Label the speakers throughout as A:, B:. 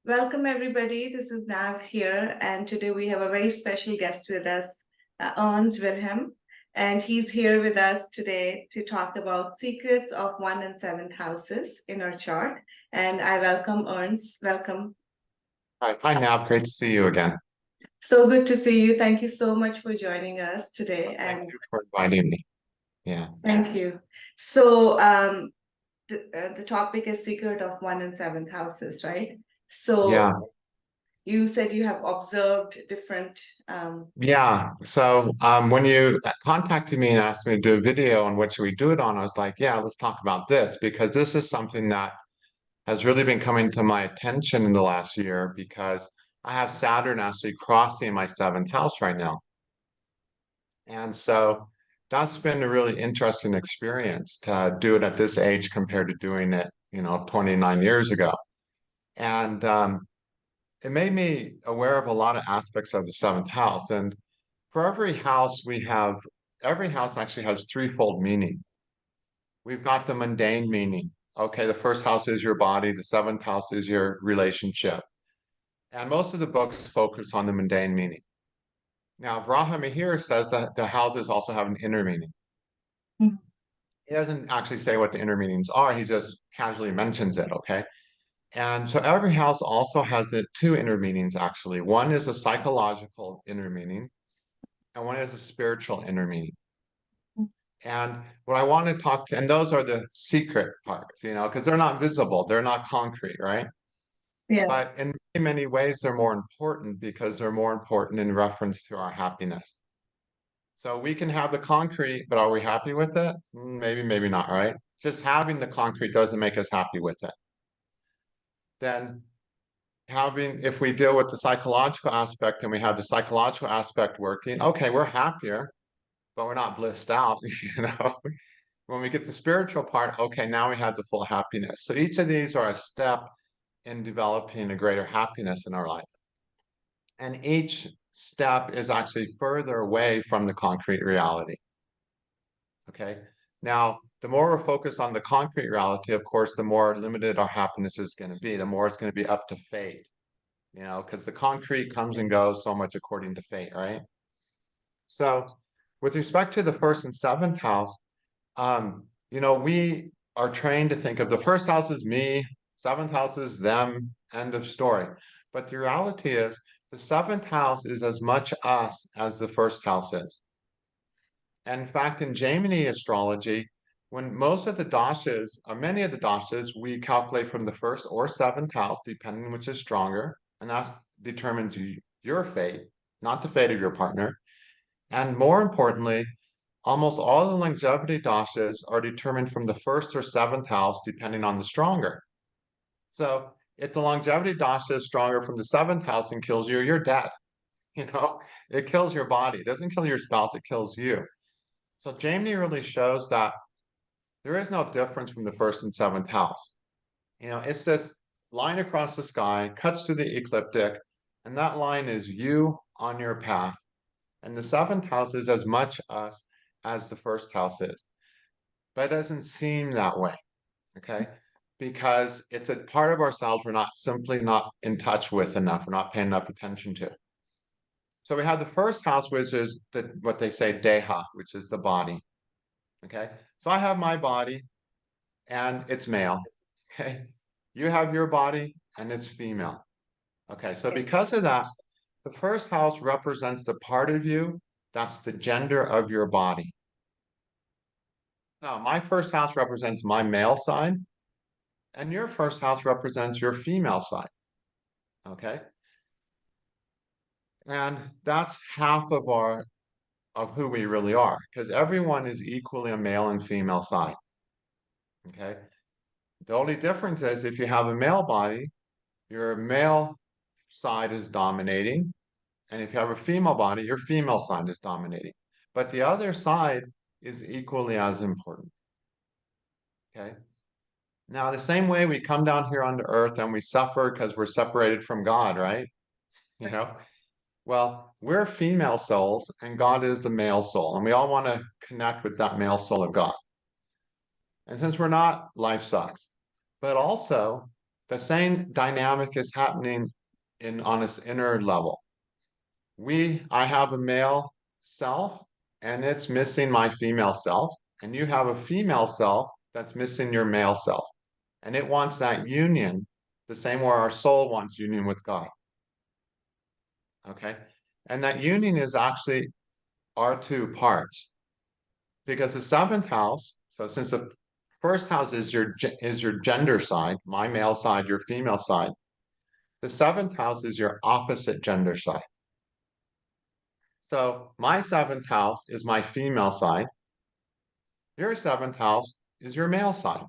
A: Welcome, everybody. This is Nav here, and today we have a very special guest with us, Ernst Wilhelm, and he's here with us today to talk about secrets of 1 and 7th houses in our chart. And I welcome Ernst. Welcome.
B: Hi, Nav. Great to see you again.
A: So good to see you. Thank you so much for joining us today.
B: Thank you for inviting me. Yeah.
A: Thank you. So the topic is secret of 1 and 7th houses, right? So
B: Yeah.
A: you said you have observed different
B: Yeah. So when you contacted me and asked me to do a video on what should we do it on, I was like, yeah, let's talk about this because this is something that has really been coming to my attention in the last year because I have Saturn actually crossing my 7th house right now. And so that's been a really interesting experience to do it at this age compared to doing it, 29 years ago. And it made me aware of a lot of aspects of the 7th house. And for every house actually has threefold meaning. We've got the mundane meaning. Okay, the first house is your body, the 7th house is your relationship. And most of the books focus on the mundane meaning. Now, Vraha Mihir says that the houses also have an inner meaning.
A: Mhm.
B: He doesn't actually say what the inner meanings are, he just casually mentions it, okay? And so every house also has two inner meanings, actually. One is a psychological inner meaning, and one is a spiritual inner meaning. And what I want to talk to, and those are the secret parts, because they're not visible, they're not concrete, right?
A: Yeah.
B: But in many, many ways, they're more important because they're more important in reference to our happiness. So we can have the concrete, but are we happy with it? Maybe, maybe not, right? Just having the concrete doesn't make us happy with it. Then if we deal with the psychological aspect and we have the psychological aspect working, okay, we're happier, but we're not blissed out, When we get the spiritual part, okay, now we have the full happiness. So each of these are a step in developing a greater happiness in our life. And each step is actually further away from the concrete reality. Okay. Now, the more we're focused on the concrete reality, of course, the more limited our happiness is going to be, the more it's going to be up to fate, because the concrete comes and goes so much according to fate, right? So, with respect to the first and 7th house, we are trained to think of the first house as me, 7th house is them, end of story. But the reality is, the 7th house is as much us as the first house is. And in fact, in Jaimini astrology, when most of the dashas, or many of the dashas, we calculate from the first or 7th house, depending on which is stronger, and that determines your fate, not the fate of your partner. And more importantly, almost all the longevity dashas are determined from the first or 7th house, depending on the stronger. So if the longevity dasha is stronger from the 7th house and kills you, you're dead. It kills your body. It doesn't kill your spouse, it kills you. So Jaimini really shows that there is no difference from the first and 7th house. It's this line across the sky, cuts through the ecliptic, and that line is you on your path. And the 7th house is as much us as the first house is. But it doesn't seem that way, okay? Because it's a part of ourselves we're simply not in touch with enough, we're not paying enough attention to. So we have the first house, which is what they say deha, which is the body. Okay, so I have my body and it's male. Okay, you have your body and it's female. Okay, so because of that, the first house represents the part of you that's the gender of your body. Now, my first house represents my male side, and your first house represents your female side. Okay, and that's half of who we really are, because everyone is equally a male and female side. Okay. The only difference is if you have a male body, your male side is dominating. And if you have a female body, your female side is dominating. But the other side is equally as important. Okay. Now, the same way we come down here onto earth and we suffer because we're separated from God, right? Well, we're female souls and God is the male soul. And we all want to connect with that male soul of God. And since we're not, life sucks. But also, The same dynamic is happening on this inner level. I have a male self and it's missing my female self, and you have a female self that's missing your male self. And it wants that union the same way our soul wants union with God. Okay. And that union is actually our two parts. Because the seventh house, so since the first house is your gender side, my male side, your female side, the seventh house is your opposite gender side. So my seventh house is my female side. Your seventh house is your male side.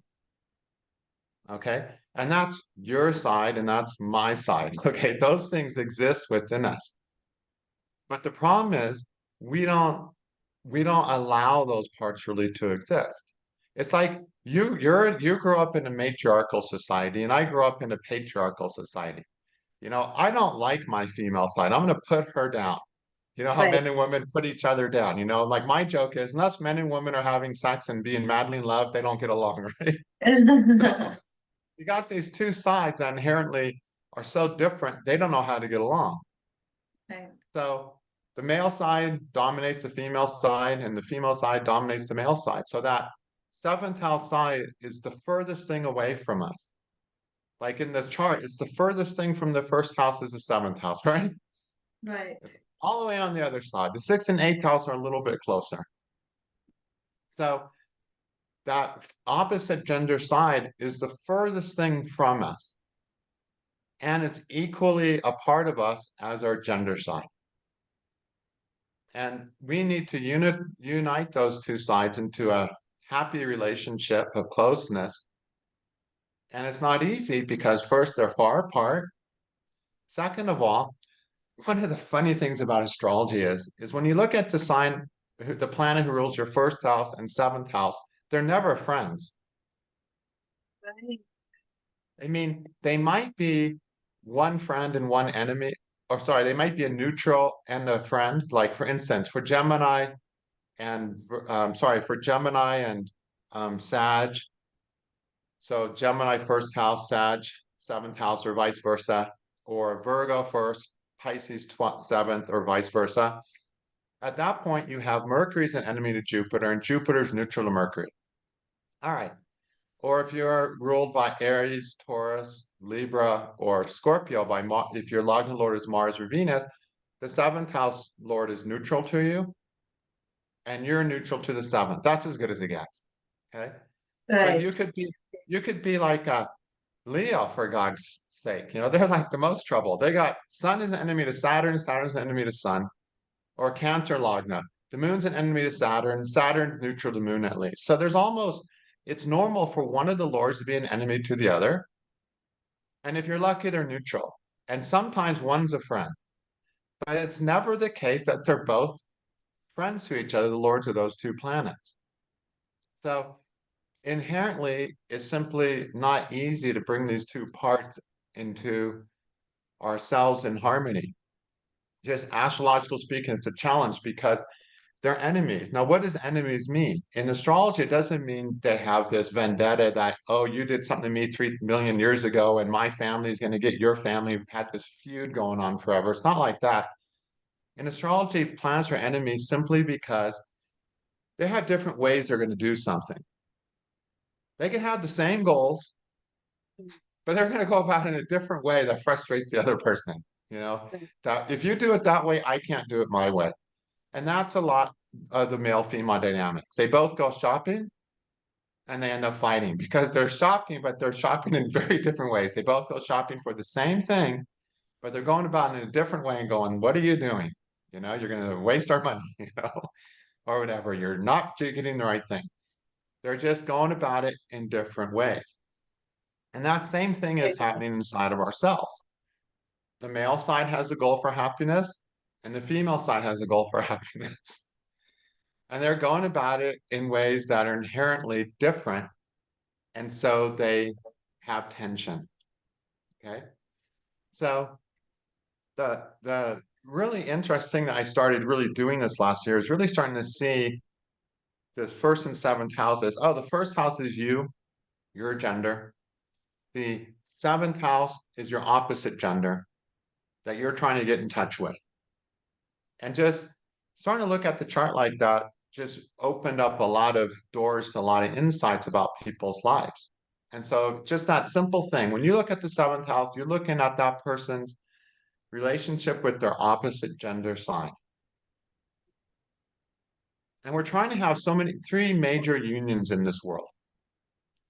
B: Okay. And that's your side and that's my side. Okay. Those things exist within us. But the problem is we don't we don't allow those parts really to exist. It's like you grew up in a matriarchal society and I grew up in a patriarchal society. I don't like my female side. I'm going to put her down. You know how
A: Right.
B: men and women put each other down. Like my joke is, unless men and women are having sex and being madly in love, they don't get along, right? So you got these two sides that inherently are so different, they don't know how to get along.
A: Right.
B: So the male side dominates the female side, and the female side dominates the male side. So that seventh house side is the furthest thing away from us. Like in the chart, it's the furthest thing from the first house is the seventh house, right?
A: Right.
B: It's all the way on the other side. The sixth and eighth house are a little bit closer. So that opposite gender side is the furthest thing from us. And it's equally a part of us as our gender side. And we need to unite those two sides into a happy relationship of closeness. And it's not easy because first, they're far apart. Second of all, one of the funny things about astrology is when you look at the sign, the planet who rules your first house and seventh house, they're never friends.
A: Right.
B: I mean, they might be one friend and one enemy, or sorry, they might be a neutral and a friend. Like for instance, for Gemini and for Gemini and Sag. So Gemini first house, Sag seventh house, or vice versa, or Virgo first, Pisces seventh, or vice versa. At that point, you have Mercury's an enemy to Jupiter, and Jupiter's neutral to Mercury. All right. Or if you're ruled by Aries, Taurus, Libra, or Scorpio if your Lagna Lord is Mars or Venus, the seventh house Lord is neutral to you, and you're neutral to the seventh. That's as good as it gets. Okay. But
A: Right.
B: you could be like a Leo, for God's sake. They're like the most trouble. They got Sun is an enemy to Saturn, Saturn's an enemy to Sun, or Cancer Lagna. The moon's an enemy to Saturn, Saturn's neutral to moon at least. So it's normal for one of the lords to be an enemy to the other. And if you're lucky, they're neutral. And sometimes one's a friend. But it's never the case that they're both friends to each other, the lords of those two planets. So inherently, it's simply not easy to bring these two parts into ourselves in harmony. Just astrological speaking, it's a challenge because they're enemies. Now, what does enemies mean? In astrology, it doesn't mean they have this vendetta that, oh, you did something to me 3 million years ago and my family is going to get your family. We've had this feud going on forever. It's not like that. In astrology, planets are enemies simply because they have different ways they're going to do something. They can have the same goals, but they're going to go about it in a different way that frustrates the other person. That if you do it that way, I can't do it my way. And that's a lot of the male-female dynamics. They both go shopping and they end up fighting because they're shopping, but they're shopping in very different ways. They both go shopping for the same thing, but they're going about it in a different way and going, what are you doing? You're going to waste our money, or whatever. You're not getting the right thing. They're just going about it in different ways. And that same thing is happening inside of ourselves. The male side has a goal for happiness, and the female side has a goal for happiness. And they're going about it in ways that are inherently different. And so they have tension. Okay. So the really interesting that I started really doing this last year is really starting to see this first and seventh houses. Oh, the first house is you, your gender. The Seventh house is your opposite gender that you're trying to get in touch with. And just starting to look at the chart like that just opened up a lot of doors to a lot of insights about people's lives. And so just that simple thing, when you look at the seventh house, you're looking at that person's relationship with their opposite gender sign. And we're trying to have three major unions in this world.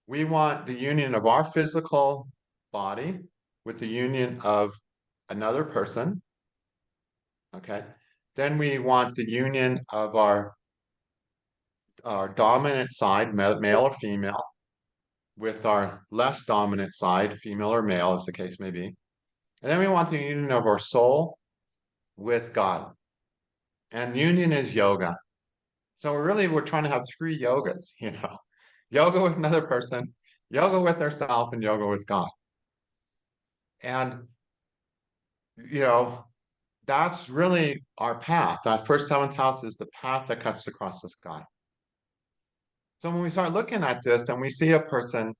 B: We want the union of our physical body with the union of another person. Okay. Then we want the union of our dominant side, male or female, with our less dominant side, female or male, as the case may be. And then we want the union of our soul with God. And union is yoga. So we're trying to have three yogas, yoga with another person, yoga with ourselves, and yoga with God. And, that's really our path. That first seventh house is the path that cuts across the sky. So when we start looking at this and we see a person,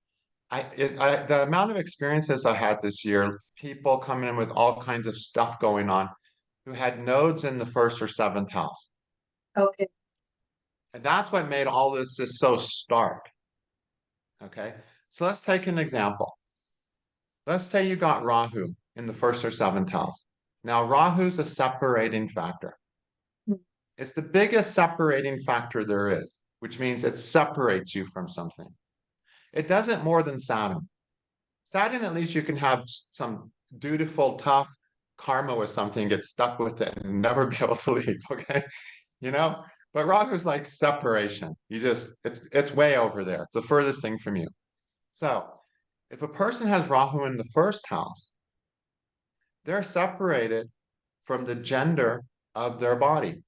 B: the amount of experiences I had this year, people coming in with all kinds of stuff going on who had nodes in the first or seventh house.
A: Okay.
B: And that's what made all this just so stark. Okay. So let's take an example. Let's say you got Rahu in the first or seventh house. Now, Rahu's a separating factor. It's the biggest separating factor there is, which means it separates you from something. It does it more than Saturn. Saturn, at least you can have some dutiful, tough karma with something, get stuck with it and never be able to leave, okay? But Rahu's like separation. It's way over there. It's the furthest thing from you. So if a person has Rahu in the first house, they're separated from the gender of their body.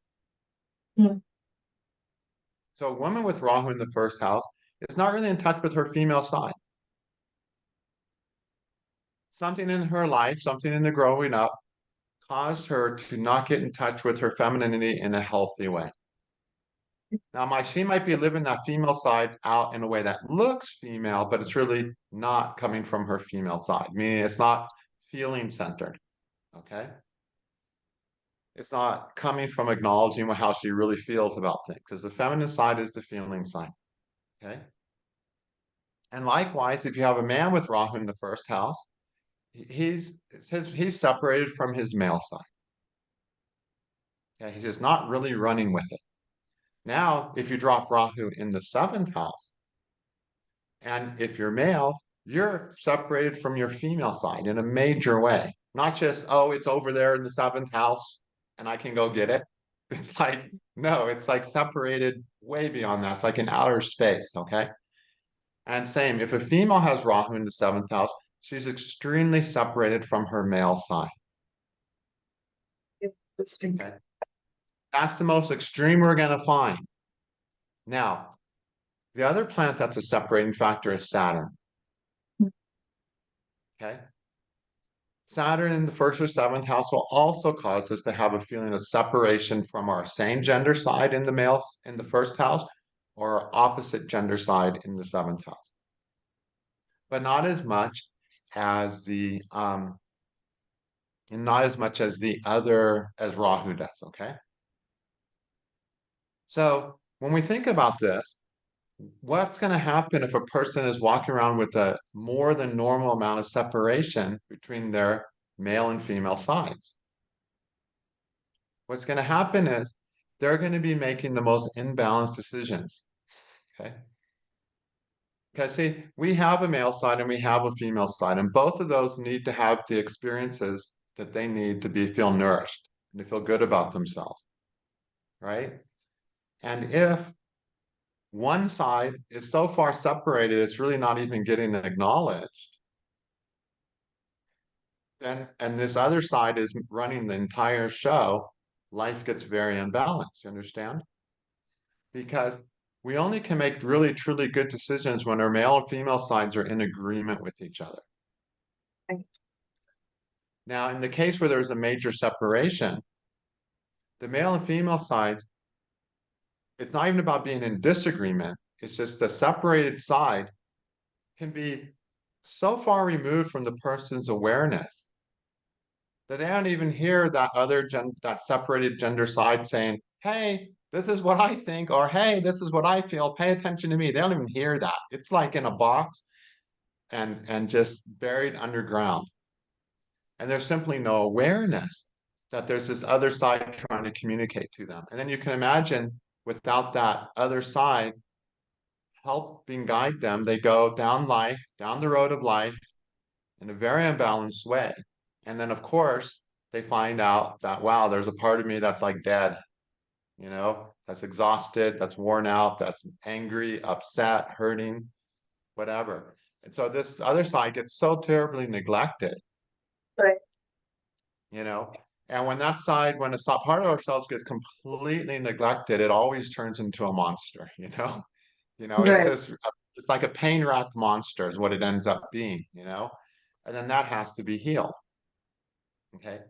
A: Mm.
B: So a woman with Rahu in the first house is not really in touch with her female side. Something in her life, something in the growing up, caused her to not get in touch with her femininity in a healthy way. Now, she might be living that female side out in a way that looks female, but it's really not coming from her female side, meaning it's not feeling centered, okay? It's not coming from acknowledging how she really feels about things, because the feminine side is the feeling side, okay? And likewise, if you have a man with Rahu in the first house, he's separated from his male side. Okay, he's just not really running with it. Now, if you drop Rahu in the seventh house, and if you're male, you're separated from your female side in a major way. Not just, oh, it's over there in the seventh house and I can go get it. It's like, no, it's like separated way beyond that. It's like in outer space, okay? And same, if a female has Rahu in the seventh house, she's extremely separated from her male side. Okay? That's the most extreme we're going to find. Now, the other planet that's a separating factor is Saturn. Okay? Saturn in the first or seventh house will also cause us to have a feeling of separation from our same gender side in the males in the first house or our opposite gender side in the seventh house. But not as much as as Rahu does, okay? So when we think about this, what's going to happen if a person is walking around with a more than normal amount of separation between their male and female sides? What's going to happen is they're going to be making the most imbalanced decisions. Okay. Because see, we have a male side and we have a female side, and both of those need to have the experiences that they need to feel nourished and to feel good about themselves. Right? And if one side is so far separated, it's really not even getting acknowledged. And this other side is running the entire show, life gets very unbalanced, you understand? Because we only can make really, truly good decisions when our male and female sides are in agreement with each other.
A: Right.
B: Now, in the case where there's a major separation, the male and female sides, it's not even about being in disagreement. It's just the separated side can be so far removed from the person's awareness that they don't even hear that that separated gender side saying, hey, this is what I think, or hey, this is what I feel, pay attention to me. They don't even hear that. It's like in a box and just buried underground. And there's simply no awareness that there's this other side trying to communicate to them. And then you can imagine without that other side helping guide them, they go down life, down the road of life in a very unbalanced way. And then, of course, they find out that, wow, there's a part of me that's like dead, that's exhausted, that's worn out, that's angry, upset, hurting, whatever. And so this other side gets so terribly neglected,
A: Right.
B: you know. And when that side, when a part of ourselves gets completely neglected, it always turns into a monster, it's
A: Right.
B: just, it's like a pain-racked monster is what it ends up being, and then that has to be healed. Okay.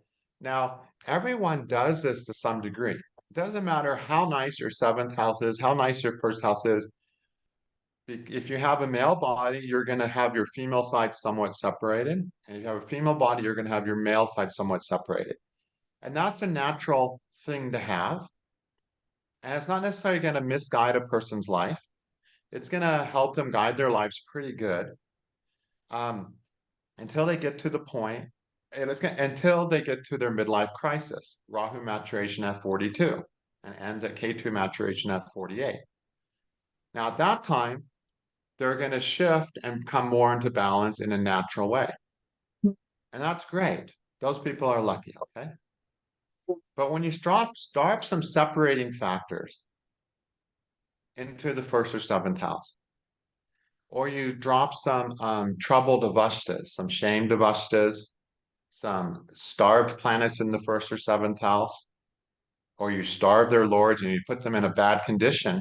B: Now, everyone does this to some degree. It doesn't matter how nice your seventh house is, how nice your first house is. If you have a male body, you're going to have your female side somewhat separated. And if you have a female body, you're going to have your male side somewhat separated. And that's a natural thing to have. And it's not necessarily going to misguide a person's life. It's going to help them guide their lives pretty good. Um, until they get to the point, until they get to their midlife crisis, Rahu maturation at 42, and ends at Ketu maturation at 48. Now, at that time, they're going to shift and come more into balance in a natural way. And that's great. Those people are lucky, okay? But when you start some separating factors into the first or seventh house, or you drop some troubled avastas, some shamed avastas, some starved planets in the first or seventh house, or you starve their lords and you put them in a bad condition,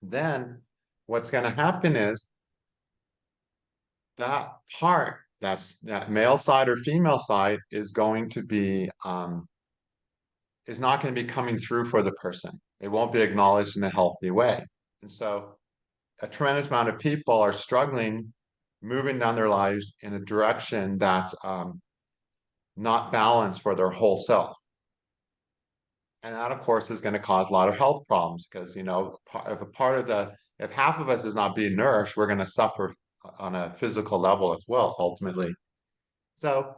B: then what's going to happen is that part, that male side or female side, is going to be is not going to be coming through for the person. It won't be acknowledged in a healthy way. And so a tremendous amount of people are struggling, moving down their lives in a direction that's not balanced for their whole self. And that, of course, is going to cause a lot of health problems because, if half of us is not being nourished, we're going to suffer on a physical level as well, ultimately. So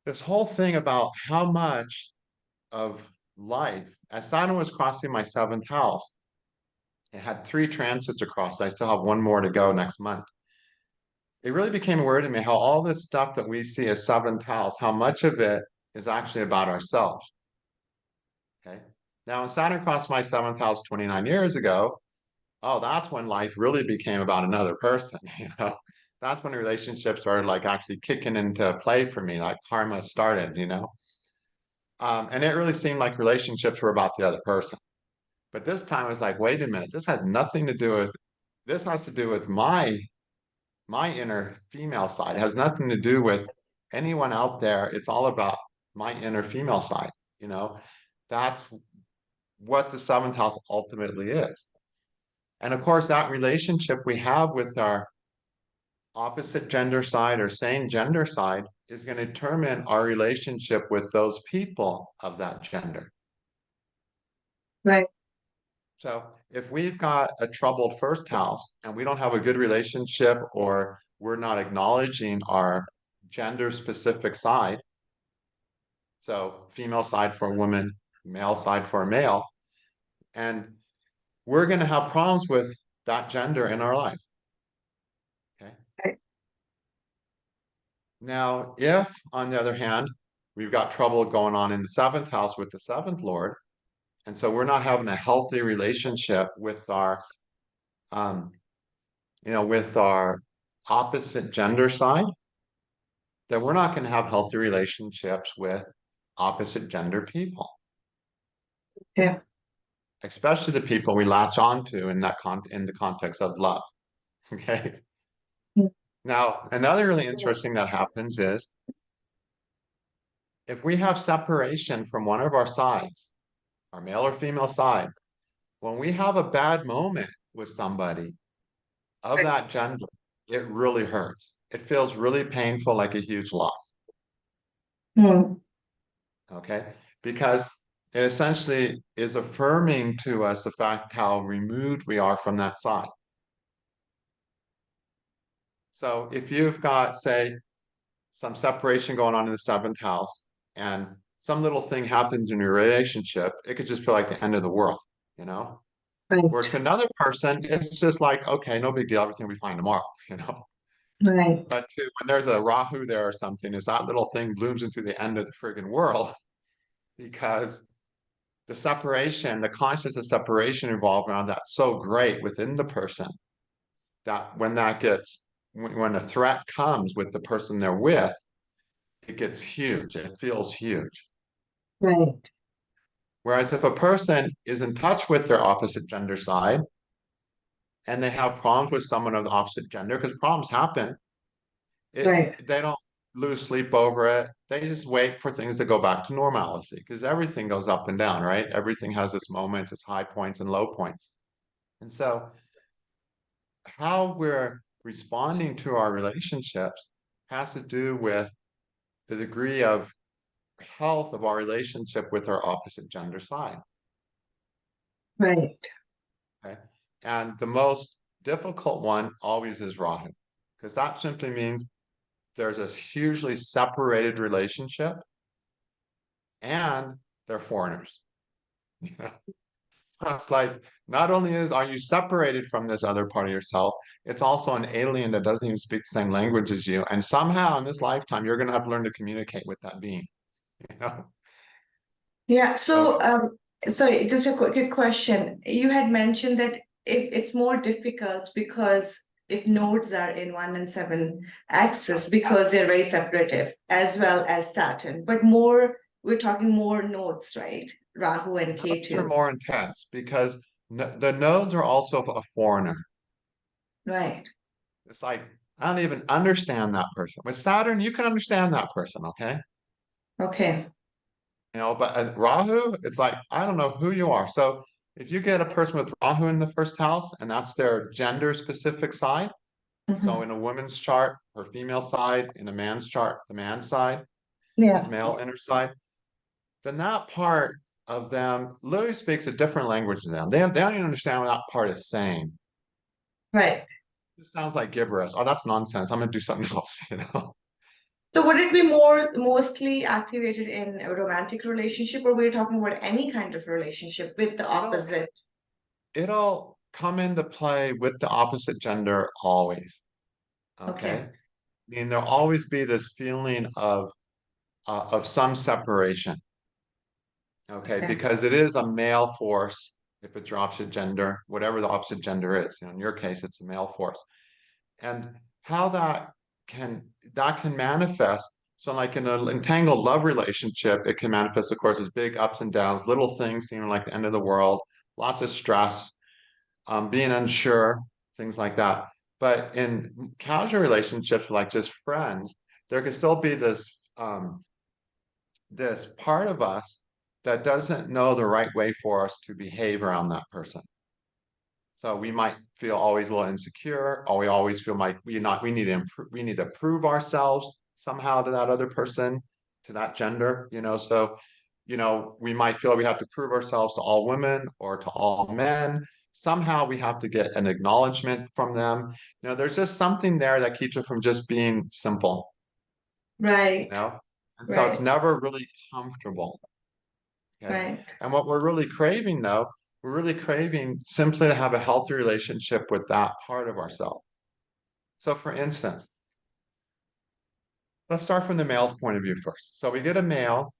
B: this whole thing about how much of life, as Saturn was crossing my seventh house, it had 3 transits across. I still have one more to go next month. It really became aware to me how all this stuff that we see as seventh house, how much of it is actually about ourselves. Okay. Now, when Saturn crossed my seventh house 29 years ago, oh, that's when life really became about another person, That's when relationships started like actually kicking into play for me, like karma started. And it really seemed like relationships were about the other person. But this time it was like, wait a minute, this has nothing to do with, this has to do with my inner female side. It has nothing to do with anyone out there. It's all about my inner female side, you know. That's what the seventh house ultimately is. And of course, that relationship we have with our opposite gender side or same gender side is going to determine our relationship with those people of that gender.
A: Right.
B: So if we've got a troubled first house and we don't have a good relationship or we're not acknowledging our gender specific side, so female side for a woman, male side for a male, and we're going to have problems with that gender in our life. Okay.
A: Right.
B: Now, if on the other hand, we've got trouble going on in the seventh house with the seventh lord, and so we're not having a healthy relationship with our, with our opposite gender side, then we're not going to have healthy relationships with opposite gender people.
A: Yeah.
B: Especially the people we latch onto in the context of love. Okay. Now, another really interesting that happens is if we have separation from one of our sides, our male or female side, when we have a bad moment with somebody of
A: Right.
B: that gender, it really hurts. It feels really painful, like a huge loss.
A: Hmm.
B: Okay, because it essentially is affirming to us the fact how removed we are from that side. So if you've got, say, some separation going on in the seventh house, and some little thing happens in your relationship, it could just feel like the end of the world, you know? Where
A: Right,
B: to another person, it's just like, okay, no big deal, everything will be fine tomorrow, you know?
A: right,
B: But when there's a Rahu there or something, is that little thing blooms into the end of the friggin' world because the separation, the conscious of separation involved around that so great within the person that when that gets, when a threat comes with the person they're with, it gets huge. It feels huge.
A: right,
B: Whereas if a person is in touch with their opposite gender side and they have problems with someone of the opposite gender, because problems happen,
A: right,
B: they don't lose sleep over it. They just wait for things to go back to normalcy because everything goes up and down, right? Everything has its moments, its high points and low points. And so how we're responding to our relationships has to do with the degree of health of our relationship with our opposite gender side.
A: right,
B: Okay. And the most difficult one always is Rahu, because that simply means there's a hugely separated relationship and they're foreigners. You know? So it's like not only are you separated from this other part of yourself, it's also an alien that doesn't even speak the same language as you. And somehow in this lifetime, you're gonna have to learn to communicate with that being, you know?
A: yeah.
B: So
A: So, sorry, just a quick question. You had mentioned that it's more difficult because if nodes are in 1 and 7 axis because they're very separative, as well as Saturn, but more, we're talking more nodes, right? Rahu and
B: nodes are
A: Ketu.
B: more intense because the nodes are also a foreigner.
A: Right.
B: It's like, I don't even understand that person. With Saturn, you can understand that person, okay?
A: Okay.
B: You know, but Rahu, it's like, I don't know who you are. So if you get a person with Rahu in the first house and that's their gender specific side, so
A: Mhm.
B: in a woman's chart, her female side, in a man's chart, the man's side, his
A: Yeah.
B: male inner side, then that part of them literally speaks a different language to them. They don't even understand what that part is saying.
A: Right.
B: It sounds like gibberish. Oh, that's nonsense. I'm gonna do something else, you know?
A: So would it be more mostly activated in a romantic relationship, or we're talking about any kind of relationship with the
B: It'll
A: opposite?
B: it'll come into play with the opposite gender always. Okay.
A: Okay.
B: I mean, there'll always be this feeling of some separation. Okay,
A: Okay.
B: because it is a male force if it's your opposite gender, whatever the opposite gender is. You know, in your case, it's a male force. And how that can manifest. So, like in an entangled love relationship, it can manifest, of course, as big ups and downs, little things seeming like the end of the world, lots of stress, being unsure, things like that. But in casual relationships, like just friends, there could still be this part of us that doesn't know the right way for us to behave around that person. So we might feel always a little insecure, or we always feel like we need to improve, we need to prove ourselves somehow to that other person, to that gender, you know. So, you know, we might feel we have to prove ourselves to all women or to all men. Somehow we have to get an acknowledgement from them. You know, there's just something there that keeps it from just being simple, you
A: Right.
B: know? And so it's
A: Right.
B: never really comfortable. Okay.
A: Right.
B: And what we're really craving, though, we're really craving simply to have a healthy relationship with that part of ourselves. So, for instance, let's start from the male's point of view first. So, we get a male,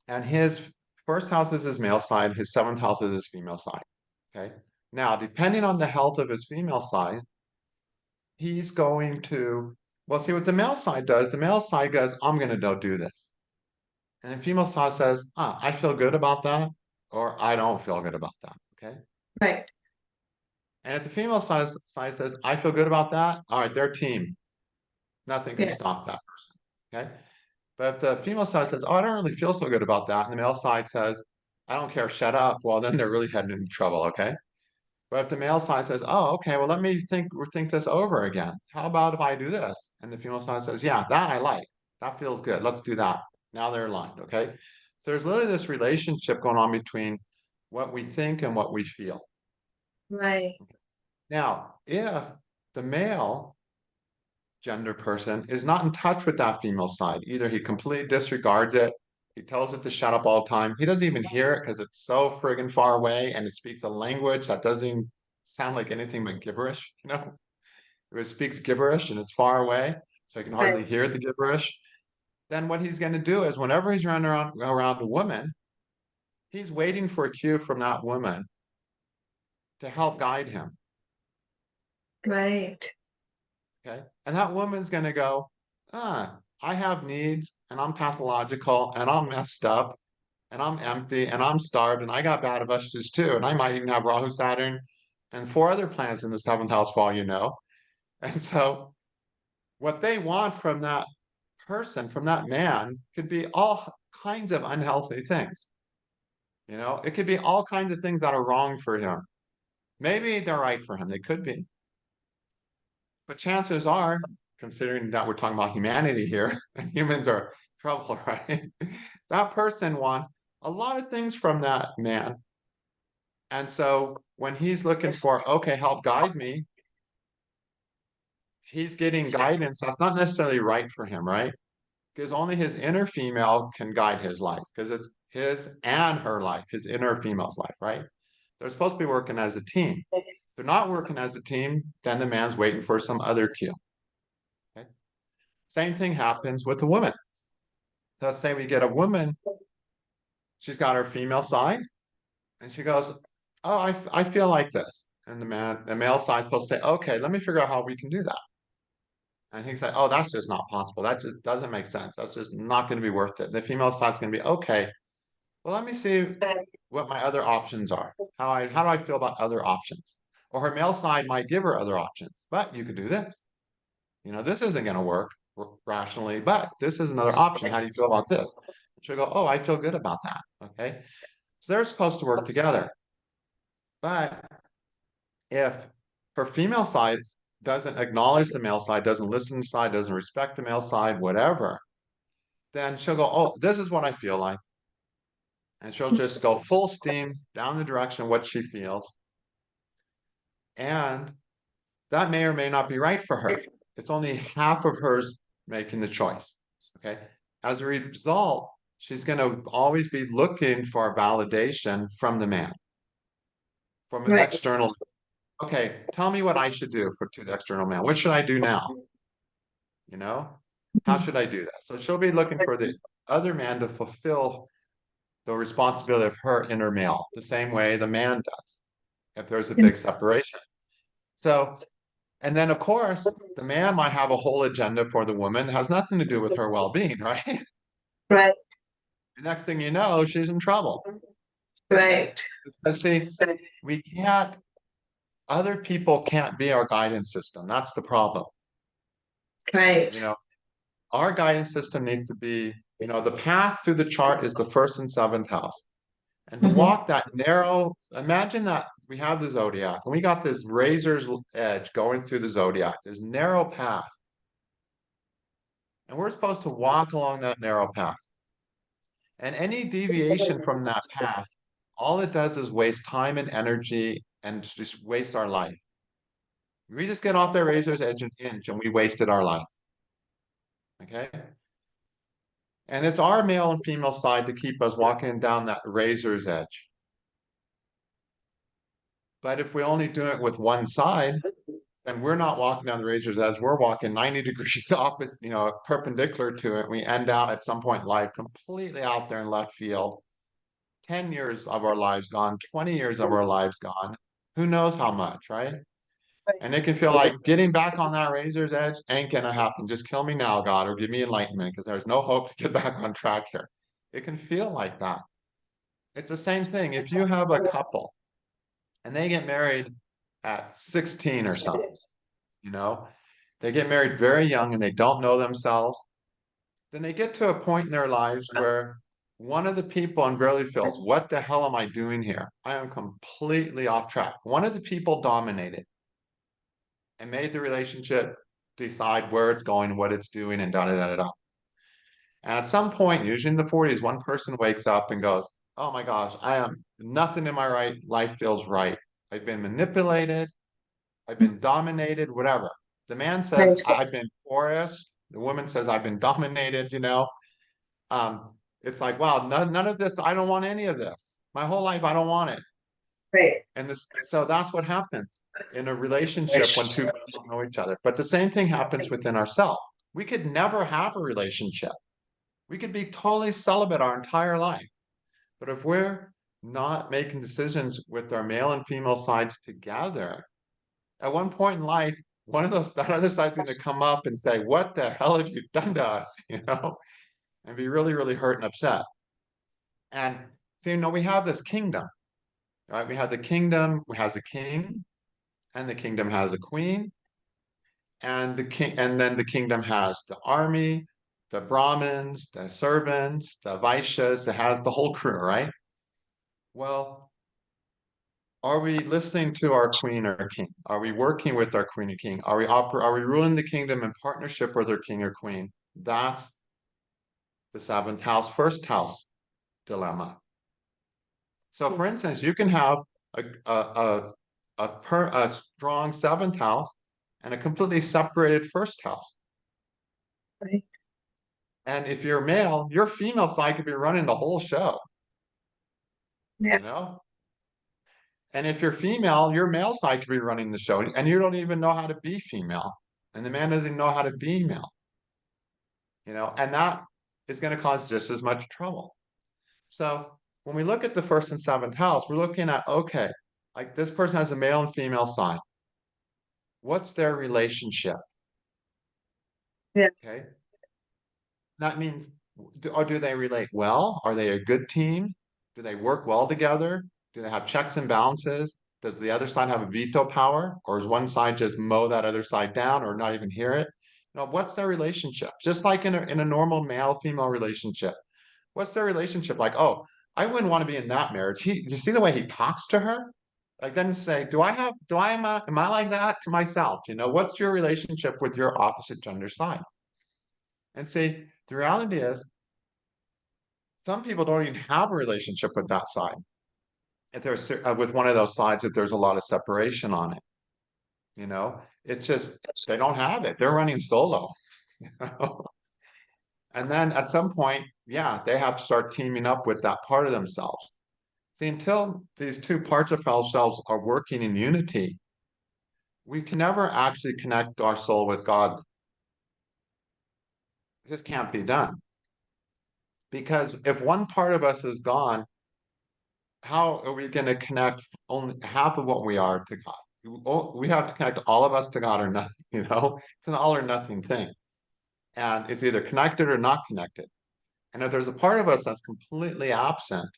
B: and his first house is his male side, his seventh house is his female side. Okay. Now, depending on the health of his female side, he's going to, well, see what the male side does. The male side goes, I'm going to go do this. And the female side says, I feel good about that, or I don't feel good about that. Okay.
A: Right.
B: And if the female side says, I feel good about that, all right, they're team. Nothing can
A: Yeah.
B: stop that person. Okay. But if the female side says, oh, I don't really feel so good about that, and the male side says, I don't care, shut up, well, then they're really heading into trouble. Okay. But if the male side says, oh, okay, well, let me think this over again. How about if I do this? And the female side says, yeah, that I like. That feels good. Let's do that. Now they're aligned, okay? So there's literally this relationship going on between what we think and what we feel.
A: Right.
B: Now, if the male gender person is not in touch with that female side, either he completely disregards it, he tells it to shut up all the time, he doesn't even hear it because it's so friggin' far away and it speaks a language that doesn't even sound like anything but gibberish, you know? If it speaks gibberish and it's far away, so he can hardly
A: Right.
B: hear the gibberish, then what he's going to do is whenever he's running around a woman, he's waiting for a cue from that woman to help guide him.
A: Right.
B: Okay. And that woman's going to go, I have needs and I'm pathological and I'm messed up and I'm empty and I'm starved and I got bad avushes too. And I might even have Rahu, Saturn, and 4 other planets in the seventh house for all you know. And so what they want from that person, from that man, could be all kinds of unhealthy things. You know, it could be all kinds of things that are wrong for him. Maybe they're right for him. They could be. But chances are, considering that we're talking about humanity here, and humans are trouble, right? That person wants a lot of things from that man. And so when he's looking for, okay, help guide me, he's getting guidance that's not necessarily right for him, right? Because only his inner female can guide his life, because it's his and her life, his inner female's life, right? They're supposed to be working as a team. If they're not working as a team, then the man's waiting for some other cue. Okay? Same thing happens with a woman. So let's say we get a woman, she's got her female side, and she goes, oh, I feel like this. And the male side's supposed to say, okay, let me figure out how we can do that. And he's like, oh, that's just not possible. That just doesn't make sense. That's just not going to be worth it. The female side's going to be, okay, well, let me see what my other options are. How do I feel about other options? Or her male side might give her other options, but you could do this. You know, this isn't going to work rationally, but this is another option. How do you feel about this? She'll go, oh, I feel good about that. Okay. So they're supposed to work together. But if her female side doesn't acknowledge the male side, doesn't listen to the side, doesn't respect the male side, whatever, then she'll go, oh, this is what I feel like. And she'll just go full steam down the direction of what she feels. And that may or may not be right for her. It's only half of hers making the choice. Okay. As a result, she's going to always be looking for validation from the man, from an
A: Right.
B: external. Okay, tell me what I should do to the external man. What should I do now? You know, how should I do that? So she'll be looking for the other man to fulfill the responsibility of her inner male, the same way the man does, if there's a big separation. So, and then of course, the man might have a whole agenda for the woman that has nothing to do with her well-being, right?
A: Right.
B: The next thing you know, she's in trouble.
A: Right.
B: Because see, we can't, other people can't be our guidance system. That's the problem.
A: Right.
B: You know, our guidance system needs to be, you know, the path through the chart is the first and seventh house. And to
A: Mhm.
B: walk that narrow, imagine that we have the zodiac and we got this razor's edge going through the zodiac, this narrow path. And we're supposed to walk along that narrow path. And any deviation from that path, all it does is waste time and energy and just waste our life. We just get off that razor's edge an inch and we wasted our life. Okay? And it's our male and female side to keep us walking down that razor's edge. But if we only do it with one side, then we're not walking down the razor's edge. We're walking 90 degrees opposite, you know, perpendicular to it. We end out at some point in life completely out there in left field. 10 years of our lives gone, 20 years of our lives gone. Who knows how much, right? And it can feel like getting back on that razor's edge ain't gonna happen. Just kill me now, God, or give me enlightenment, because there's no hope to get back on track here. It can feel like that. It's the same thing. If you have a couple and they get married at 16 or something, you know, they get married very young and they don't know themselves, then they get to a point in their lives where one of the people invariably feels, what the hell am I doing here? I am completely off track. One of the people dominated and made the relationship decide where it's going, what it's doing, and da da da da da. And at some point, usually in the 40s, one person wakes up and goes, oh my gosh, I am nothing in my right life feels right. I've been manipulated, I've been dominated, whatever. The man says,
A: Right.
B: I've been forced. The woman says, I've been dominated, you know. Um, it's like, wow, none of this, I don't want any of this. My whole life, I don't want it.
A: Right.
B: And this, so that's what happens in a relationship when two people don't know each other. But the same thing happens within ourselves. We could never have a relationship. We could be totally celibate our entire life. But if we're not making decisions with our male and female sides together, at one point in life, one of those, that other side's going to come up and say, what the hell have you done to us? You know, and be really, really hurt and upset. And so, you know, we have this kingdom, right? We have the kingdom, has a king, and the kingdom has a queen, and the king, and then the kingdom has the army, the Brahmins, the servants, the Vaishyas, it has the whole crew, right? Well, are we listening to our queen or king? Are we working with our queen or king? Are we ruling the kingdom in partnership with our king or queen? That's the seventh house, first house dilemma. So for instance, you can have a strong seventh house and a completely separated first house.
A: Right.
B: And if you're male, your female side could be running the whole show,
A: Yeah.
B: you know? And if you're female, your male side could be running the show and you don't even know how to be female. And the man doesn't know how to be male, you know, and that is going to cause just as much trouble. So when we look at the first and seventh house, we're looking at, okay, like this person has a male and female side. What's their relationship?
A: Yeah.
B: Okay. That means, or do they relate well? Are they a good team? Do they work well together? Do they have checks and balances? Does the other side have a veto power? Or is one side just mow that other side down or not even hear it? You know, what's their relationship? Just like in a normal male-female relationship. What's their relationship like? Oh, I wouldn't want to be in that marriage. Do you see the way he talks to her? Like then say, am I like that to myself? You know, what's your relationship with your opposite gender side? And see, the reality is some people don't even have a relationship with that side. If there's with one of those sides, if there's a lot of separation on it, you know, it's just they don't have it. They're running solo. You know? And then at some point, yeah, they have to start teaming up with that part of themselves. See, until these two parts of ourselves are working in unity, we can never actually connect our soul with God. It just can't be done. Because if one part of us is gone, how are we going to connect only half of what we are to God? We have to connect all of us to God or nothing, you know? It's an all or nothing thing. And it's either connected or not connected. And if there's a part of us that's completely absent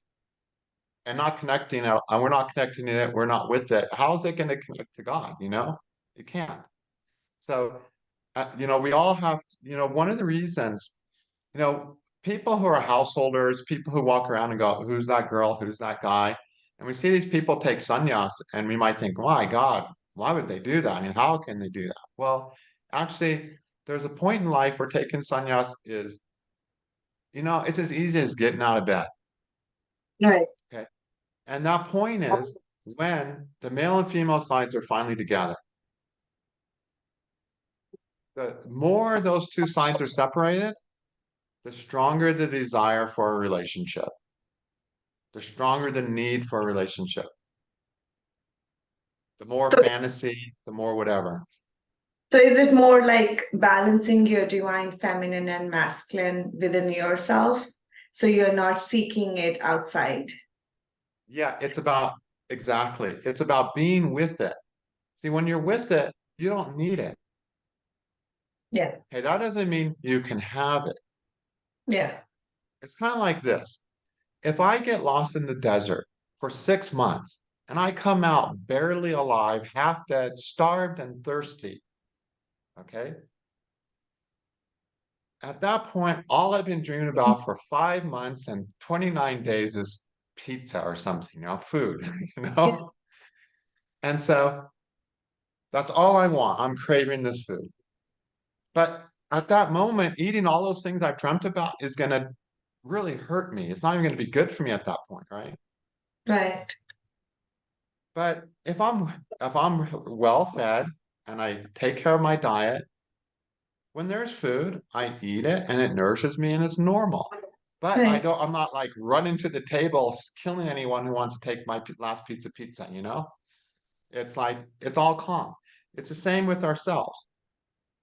B: and not connecting it, and we're not connecting it, we're not with it, how is it going to connect to God, you know? It can't. So, you know, we all have, you know, one of the reasons, you know, people who are householders, people who walk around and go, who's that girl? Who's that guy? And we see these people take sannyas and we might think, my God, why would they do that? I mean, how can they do that? Well, actually, there's a point in life where taking sannyas is, you know, it's as easy as getting out of bed.
A: Right.
B: Okay. And that point is when the male and female sides are finally together. The more those two sides are separated, the stronger the desire for a relationship, the stronger the need for a relationship, the more
A: So,
B: fantasy, the more whatever.
A: so is it more like balancing your divine feminine and masculine within yourself? So you're not seeking it outside.
B: Yeah, it's about exactly. It's about being with it. See, when you're with it, you don't need it.
A: Yeah.
B: Okay, that doesn't mean you can have it.
A: Yeah.
B: It's kind of like this. If I get lost in the desert for 6 months and I come out barely alive, half dead, starved, and thirsty, okay? at that point, all I've been dreaming about for 5 months and 29 days is pizza or something, food,
A: Yeah.
B: And so that's all I want. I'm craving this food. But at that moment, eating all those things I've dreamt about is going to really hurt me. It's not even going to be good for me at that point, right?
A: Right.
B: But if I'm well fed and I take care of my diet, when there's food, I eat it and it nourishes me and it's normal. But
A: Right.
B: I'm not like running to the table, killing anyone who wants to take my last piece of pizza, It's like, it's all calm. It's the same with ourselves.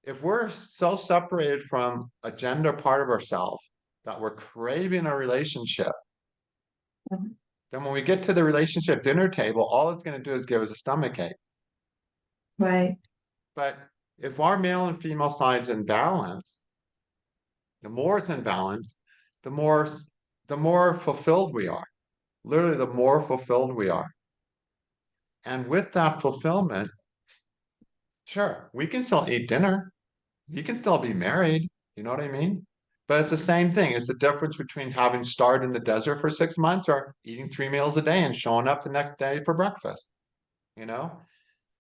B: If we're so separated from a gender part of ourselves that we're craving a relationship,
A: Mhm.
B: then when we get to the relationship dinner table, all it's going to do is give us a stomach ache.
A: Right.
B: But if our male and female sides in balance, the more it's in balance, the more the more fulfilled we are. Literally, the more fulfilled we are. And with that fulfillment, sure, we can still eat dinner. You can still be married. You know what I mean? But it's the same thing. It's the difference between having starved in the desert for 6 months or eating 3 meals a day and showing up the next day for breakfast. You know,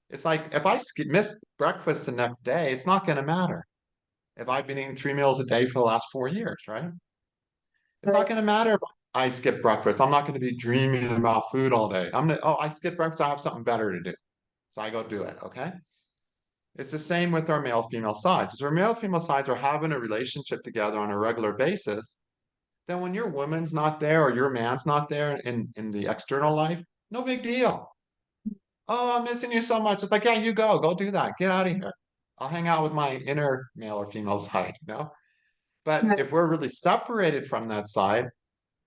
B: it's like if I miss breakfast the next day, it's not going to matter. If I've been eating 3 meals a day for the last 4 years, right? It's not
A: Right.
B: going to matter if I skip breakfast. I'm not going to be dreaming about food all day. Oh, I skipped breakfast. I have something better to do. So I go do it. Okay. It's the same with our male female sides. As our male female sides are having a relationship together on a regular basis, then when your woman's not there or your man's not there in the external life, no big deal. Oh, I'm missing you so much. It's like, yeah, you go do that. Get out of here. I'll hang out with my inner male or female side. But
A: Right.
B: if we're really separated from that side,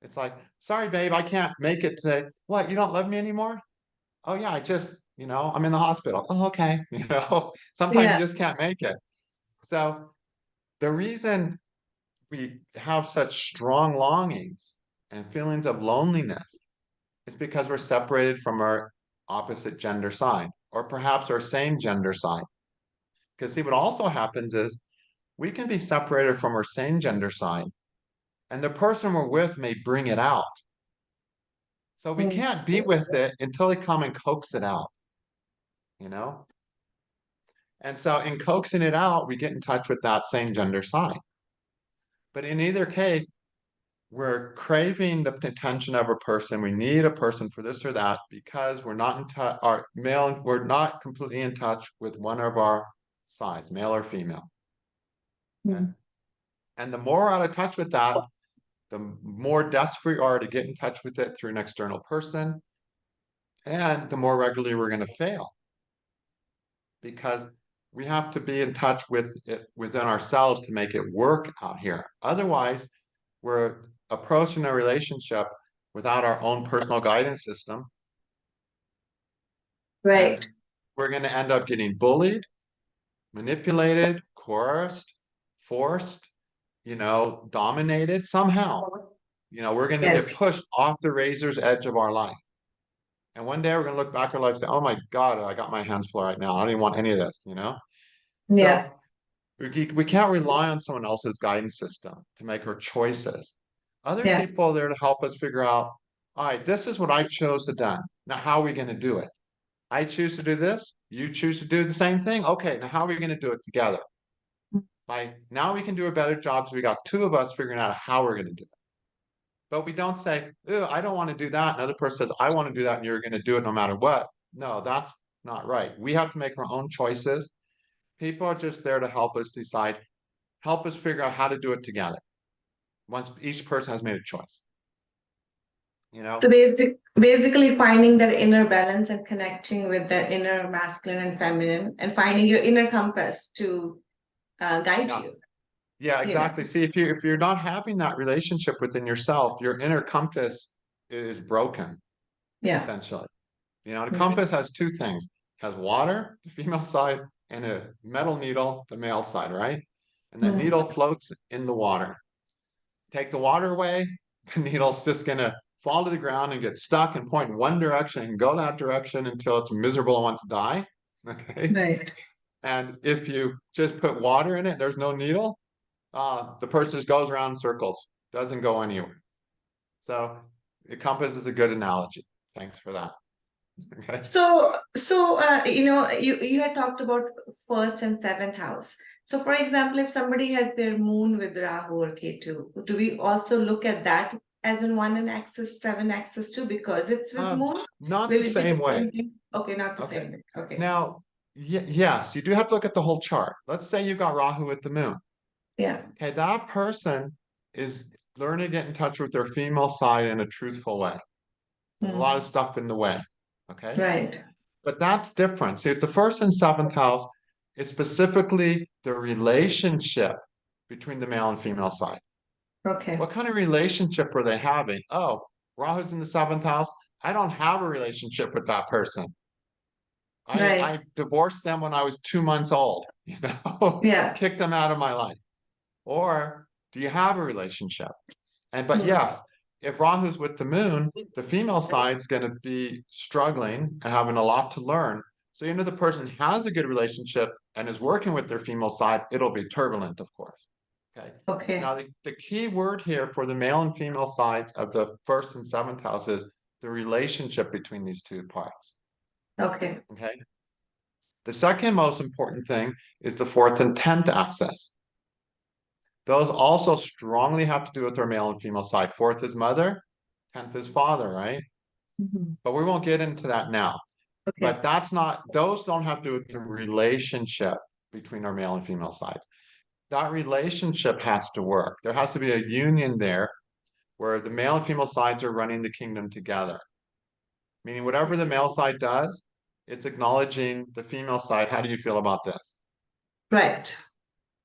B: it's like, sorry, babe, I can't make it today. What, you don't love me anymore? Oh yeah, I'm in the hospital. Oh, okay. Sometimes you
A: Yeah.
B: just can't make it. So the reason we have such strong longings and feelings of loneliness is because we're separated from our opposite gender side, or perhaps our same gender side. Because see, what also happens is we can be separated from our same gender side, and the person we're with may bring it out. So we
A: Mm.
B: can't be with it until they come and coax it out, you know? And so in coaxing it out, we get in touch with that same gender side. But in either case, we're craving the attention of a person. We need a person for this or that because we're not in touch, our male, we're not completely in touch with one of our sides, male or female. Okay.
A: Mm.
B: And the more we're out of touch with that, the more desperate we are to get in touch with it through an external person, and the more regularly we're going to fail because we have to be in touch with it within ourselves to make it work out here. Otherwise, we're approaching a relationship without our own personal guidance system,
A: Right.
B: and we're going to end up getting bullied, manipulated, coerced, forced, dominated somehow. We're going to get
A: Yes.
B: pushed off the razor's edge of our life. And one day we're going to look back at our life and say, oh my God, I got my hands full right now. I don't even want any of this.
A: Yeah.
B: So we can't rely on someone else's guidance system to make our choices. Other
A: Yeah.
B: people are there to help us figure out, all right, this is what I chose to do. Now, how are we going to do it? I choose to do this. You choose to do the same thing. Okay, now how are we going to do it together? Now we can do a better job. So we got two of us figuring out how we're going to do it. But we don't say, oh, I don't want to do that. Another person says, I want to do that, and you're going to do it no matter what. No, that's not right. We have to make our own choices. People are just there to help us decide, help us figure out how to do it together once each person has made a choice.
A: So basically finding that inner balance and connecting with the inner masculine and feminine and finding your inner compass to guide
B: Yeah.
A: you,
B: Yeah,
A: you know.
B: exactly. See, if you're not having that relationship within yourself, your inner compass is broken,
A: Yeah.
B: essentially. The
A: Mhm.
B: compass has two things. It has water, the female side, and a metal needle, the male side, right? And the
A: Mhm.
B: needle floats in the water. Take the water away, the needle's just gonna fall to the ground and get stuck and point in one direction and go that direction until it's miserable and wants to die. Okay.
A: Right.
B: And if you just put water in it, there's no needle. the person just goes around in circles, doesn't go anywhere. So the compass is a good analogy. Thanks for that. Okay.
A: You had talked about first and seventh house. So, for example, if somebody has their moon with Rahu or Ketu, do we also look at that as in one in axis, seven axis too, because it's with moon?
B: Not
A: Will
B: the
A: it be
B: same
A: the
B: way.
A: same thing? Okay, not the
B: Okay.
A: same way. Okay.
B: Now, yes, you do have to look at the whole chart. Let's say you've got Rahu with the moon.
A: Yeah.
B: Okay, that person is learning to get in touch with their female side in a truthful way. There's a lot of stuff in the way. Okay.
A: Right.
B: But that's different. See, the first and seventh house is specifically the relationship between the male and female side.
A: Okay.
B: What kind of relationship are they having? Oh, Rahu's in the seventh house. I don't have a relationship with that person.
A: Right.
B: I divorced them when I was 2 months old,
A: Yeah.
B: kicked them out of my life. Or do you have a relationship? But
A: Hmm.
B: yes, if Rahu's with the moon, the female side's going to be struggling and having a lot to learn. So the person has a good relationship and is working with their female side, it'll be turbulent, of course. Okay.
A: Okay.
B: Now, the key word here for the male and female sides of the first and seventh house is the relationship between these two parts.
A: Okay.
B: Okay. The second most important thing is the fourth and 10th axis. Those also strongly have to do with our male and female side. Fourth is mother, 10th is father, right? But we won't get into that now.
A: Okay.
B: But those don't have to do with the relationship between our male and female sides. That relationship has to work. There has to be a union there where the male and female sides are running the kingdom together. Meaning whatever the male side does, it's acknowledging the female side. How do you feel about this?
A: Right.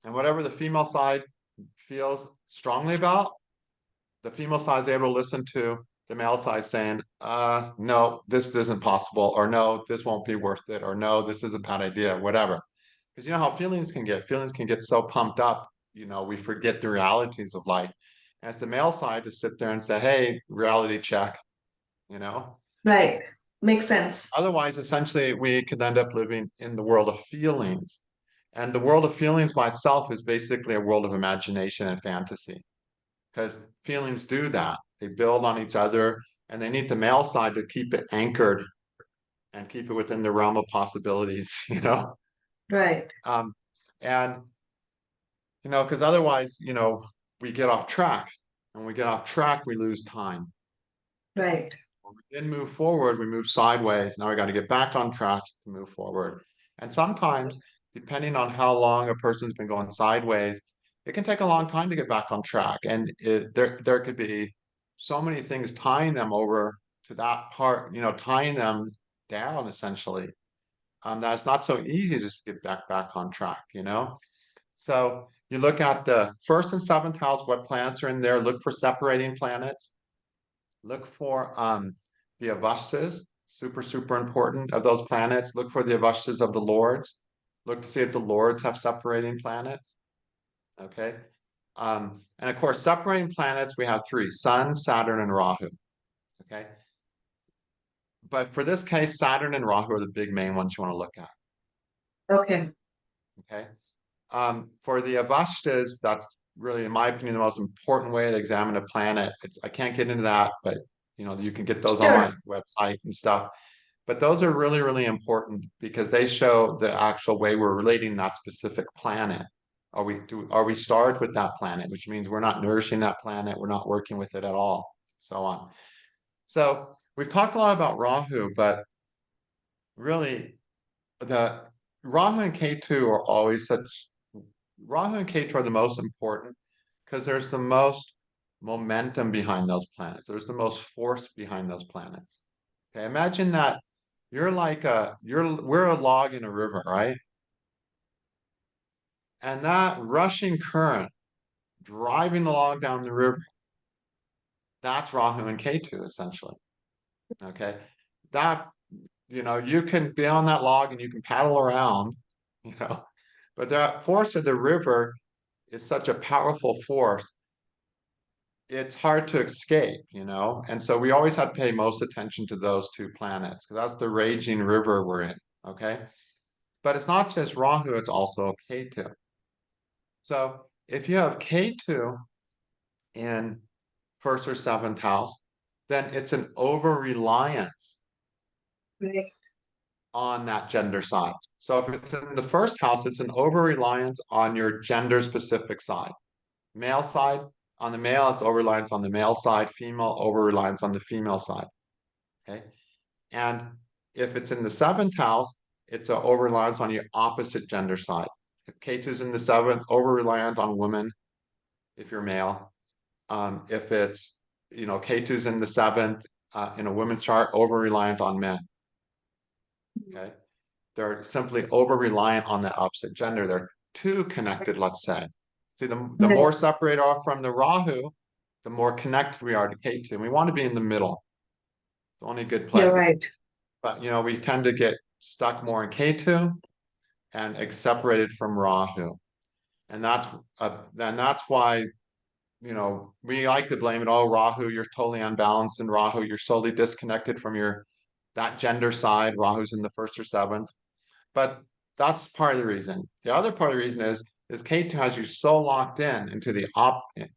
B: And whatever the female side feels strongly about, the female side is able to listen to the male side saying, no, this isn't possible, or no, this won't be worth it, or no, this is a bad idea, whatever. Because you know how feelings can get. Feelings can get so pumped up, we forget the realities of life. And it's the male side to sit there and say, hey, reality check,
A: Right. Makes sense.
B: Otherwise, essentially, we could end up living in the world of feelings. And the world of feelings by itself is basically a world of imagination and fantasy. Because feelings do that. They build on each other, and they need the male side to keep it anchored and keep it within the realm of possibilities,
A: Right.
B: And, because otherwise, we get off track. And when we get off track, we lose time.
A: Right.
B: When we didn't move forward, we move sideways. Now we got to get back on track to move forward. And sometimes, depending on how long a person's been going sideways, it can take a long time to get back on track. And there could be so many things tying them over to that part, tying them down essentially. That it's not so easy to just get back on track. So you look at the first and seventh house, what planets are in there, look for separating planets. Look for the avastas, super important of those planets. Look for the avastas of the lords. Look to see if the lords have separating planets. Okay. And of course, separating planets, we have three: Sun, Saturn, and Rahu. Okay. But for this case, Saturn and Rahu are the big main ones you want to look at.
A: Okay.
B: Okay. For the avastas, that's really, in my opinion, the most important way to examine a planet. I can't get into that, but you can get those on my website and stuff. But those are really, really important because they show the actual way we're relating that specific planet. Are we starved with that planet, which means we're not nourishing that planet, we're not working with it at all, so on. So we've talked a lot about Rahu, but really the Rahu and Ketu are always Rahu and Ketu are the most important because there's the most momentum behind those planets. There's the most force behind those planets. Okay, imagine that we're a log in a river, right? And that rushing current driving the log down the river, that's Rahu and Ketu essentially. Okay. That, you can be on that log and you can paddle around, but that force of the river is such a powerful force. It's hard to escape, and so we always have to pay most attention to those two planets because that's the raging river we're in. Okay. But it's not just Rahu, it's also Ketu. So if you have K2 in first or seventh house, then it's an over-reliance
A: Right.
B: on that gender side. So if it's in the first house, it's an over-reliance on your gender-specific side. Male side, on the male, it's over-reliance on the male side, female, over-reliance on the female side. Okay. And if it's in the seventh house, it's an over-reliance on your opposite gender side. If K2 is in the seventh, over-reliant on women, if you're male. If it's, K2 is in the seventh, in a women's chart, over-reliant on men. Okay. They're simply over-reliant on that opposite gender. They're too connected, let's say. See, the more
A: Right.
B: separated off from the Rahu, the more connected we are to K2. And we want to be in the middle. It's the only good
A: You're
B: place.
A: right.
B: But, we tend to get stuck more in K2 and separated from Rahu. And that's why, we like to blame it. Oh, Rahu, you're totally unbalanced in Rahu. You're solely disconnected from that gender side. Rahu's in the first or seventh. But that's part of the reason. The other part of the reason is K2 has you so locked into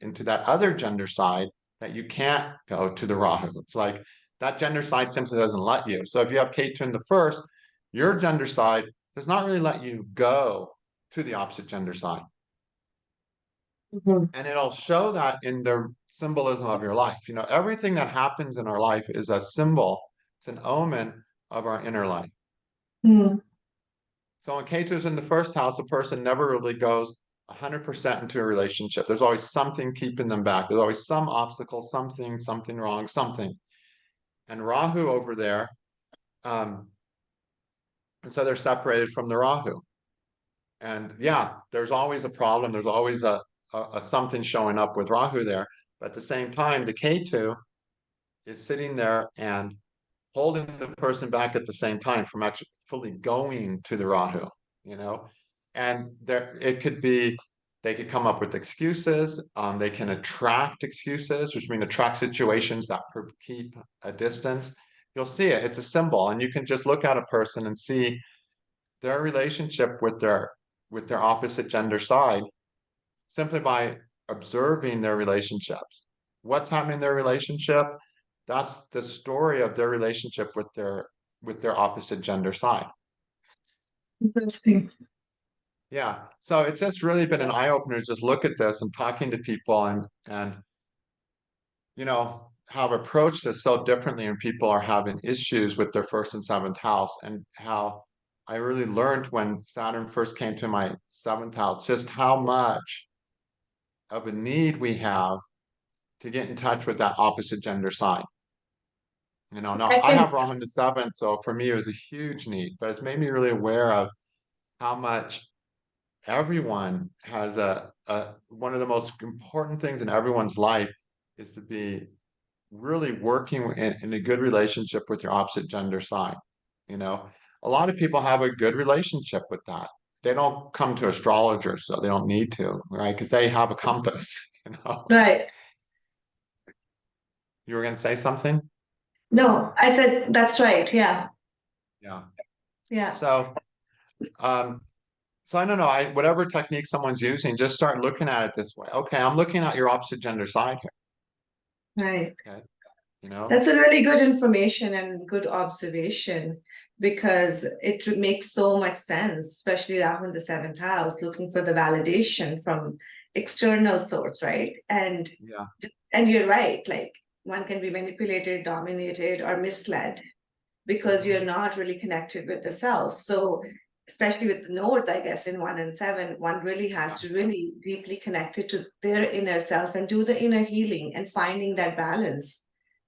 B: into that other gender side that you can't go to the Rahu. It's like that gender side simply doesn't let you. So if you have K2 in the first, your gender side does not really let you go to the opposite gender side.
A: Mhm.
B: And it'll show that in the symbolism of your life. Everything that happens in our life is a symbol, it's an omen of our inner life.
A: Mm.
B: So when K2 is in the first house, a person never really goes 100% into a relationship. There's always something keeping them back. There's always some obstacle, something wrong, something. And Rahu over there, and so they're separated from the Rahu. And yeah, there's always a problem. There's always a something showing up with Rahu there. But at the same time, the K2 is sitting there and holding the person back at the same time from actually fully going to the Rahu, you know? And there it could be, they could come up with excuses. They can attract excuses, which mean attract situations that keep a distance. You'll see it, it's a symbol, and you can just look at a person and see their relationship with their opposite gender side simply by observing their relationships. What's happening in their relationship? That's the story of their relationship with their opposite gender side.
A: Interesting.
B: Yeah. So it's just really been an eye-opener to just look at this and talking to people and how I've approached this so differently when people are having issues with their first and seventh house, and how I really learned when Saturn first came to my seventh house just how much of a need we have to get in touch with that opposite gender side. Now
A: I
B: I
A: can.
B: have Rahu in the seventh, so for me it was a huge need, but it's made me really aware of how much everyone has one of the most important things in everyone's life is to be really working in a good relationship with your opposite gender side. You know, a lot of people have a good relationship with that. They don't come to astrologers, so they don't need to, right? Because they have a compass, you know.
A: Right.
B: You were going to say something?
A: No, I said that's right. Yeah.
B: Yeah.
A: Yeah.
B: So, um, so I don't know. Whatever technique someone's using, just start looking at it this way. Okay, I'm looking at your opposite gender side here.
A: Right.
B: Okay, you know.
A: That's a really good information and good observation, because it makes so much sense, especially Rahu in the seventh house, looking for the validation from external source, right?
B: Yeah,
A: And you're right, like one can be manipulated, dominated, or misled because you're
B: mhm,
A: not really connected with the self. So especially with the nodes, I guess, in 1 and 7, one really has
B: yeah,
A: to really deeply connect it to their inner self and do the inner healing and finding that balance.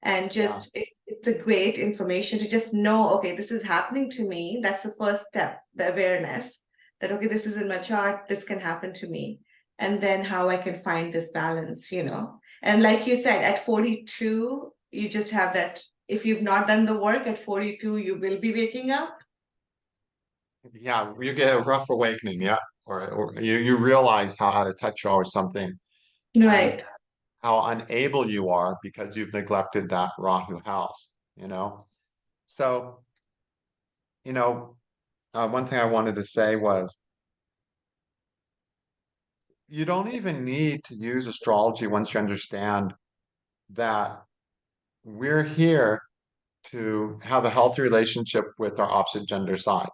A: And
B: yeah,
A: just it's a great information to just know, okay, this is happening to me. That's the first step, the awareness that, okay, this is in my chart, this can happen to me. And then how I can find this balance. And like you said, at 42, you just have that. If you've not done the work at 42, you will be waking up.
B: yeah. You get a rough awakening, yeah, or you realize how out of touch you are with something, and
A: Right.
B: how unable you are because you've neglected that Rahu house. You know. So, you know, one thing I wanted to say was you don't even need to use astrology once you understand that we're here to have a healthy relationship with our opposite gender side.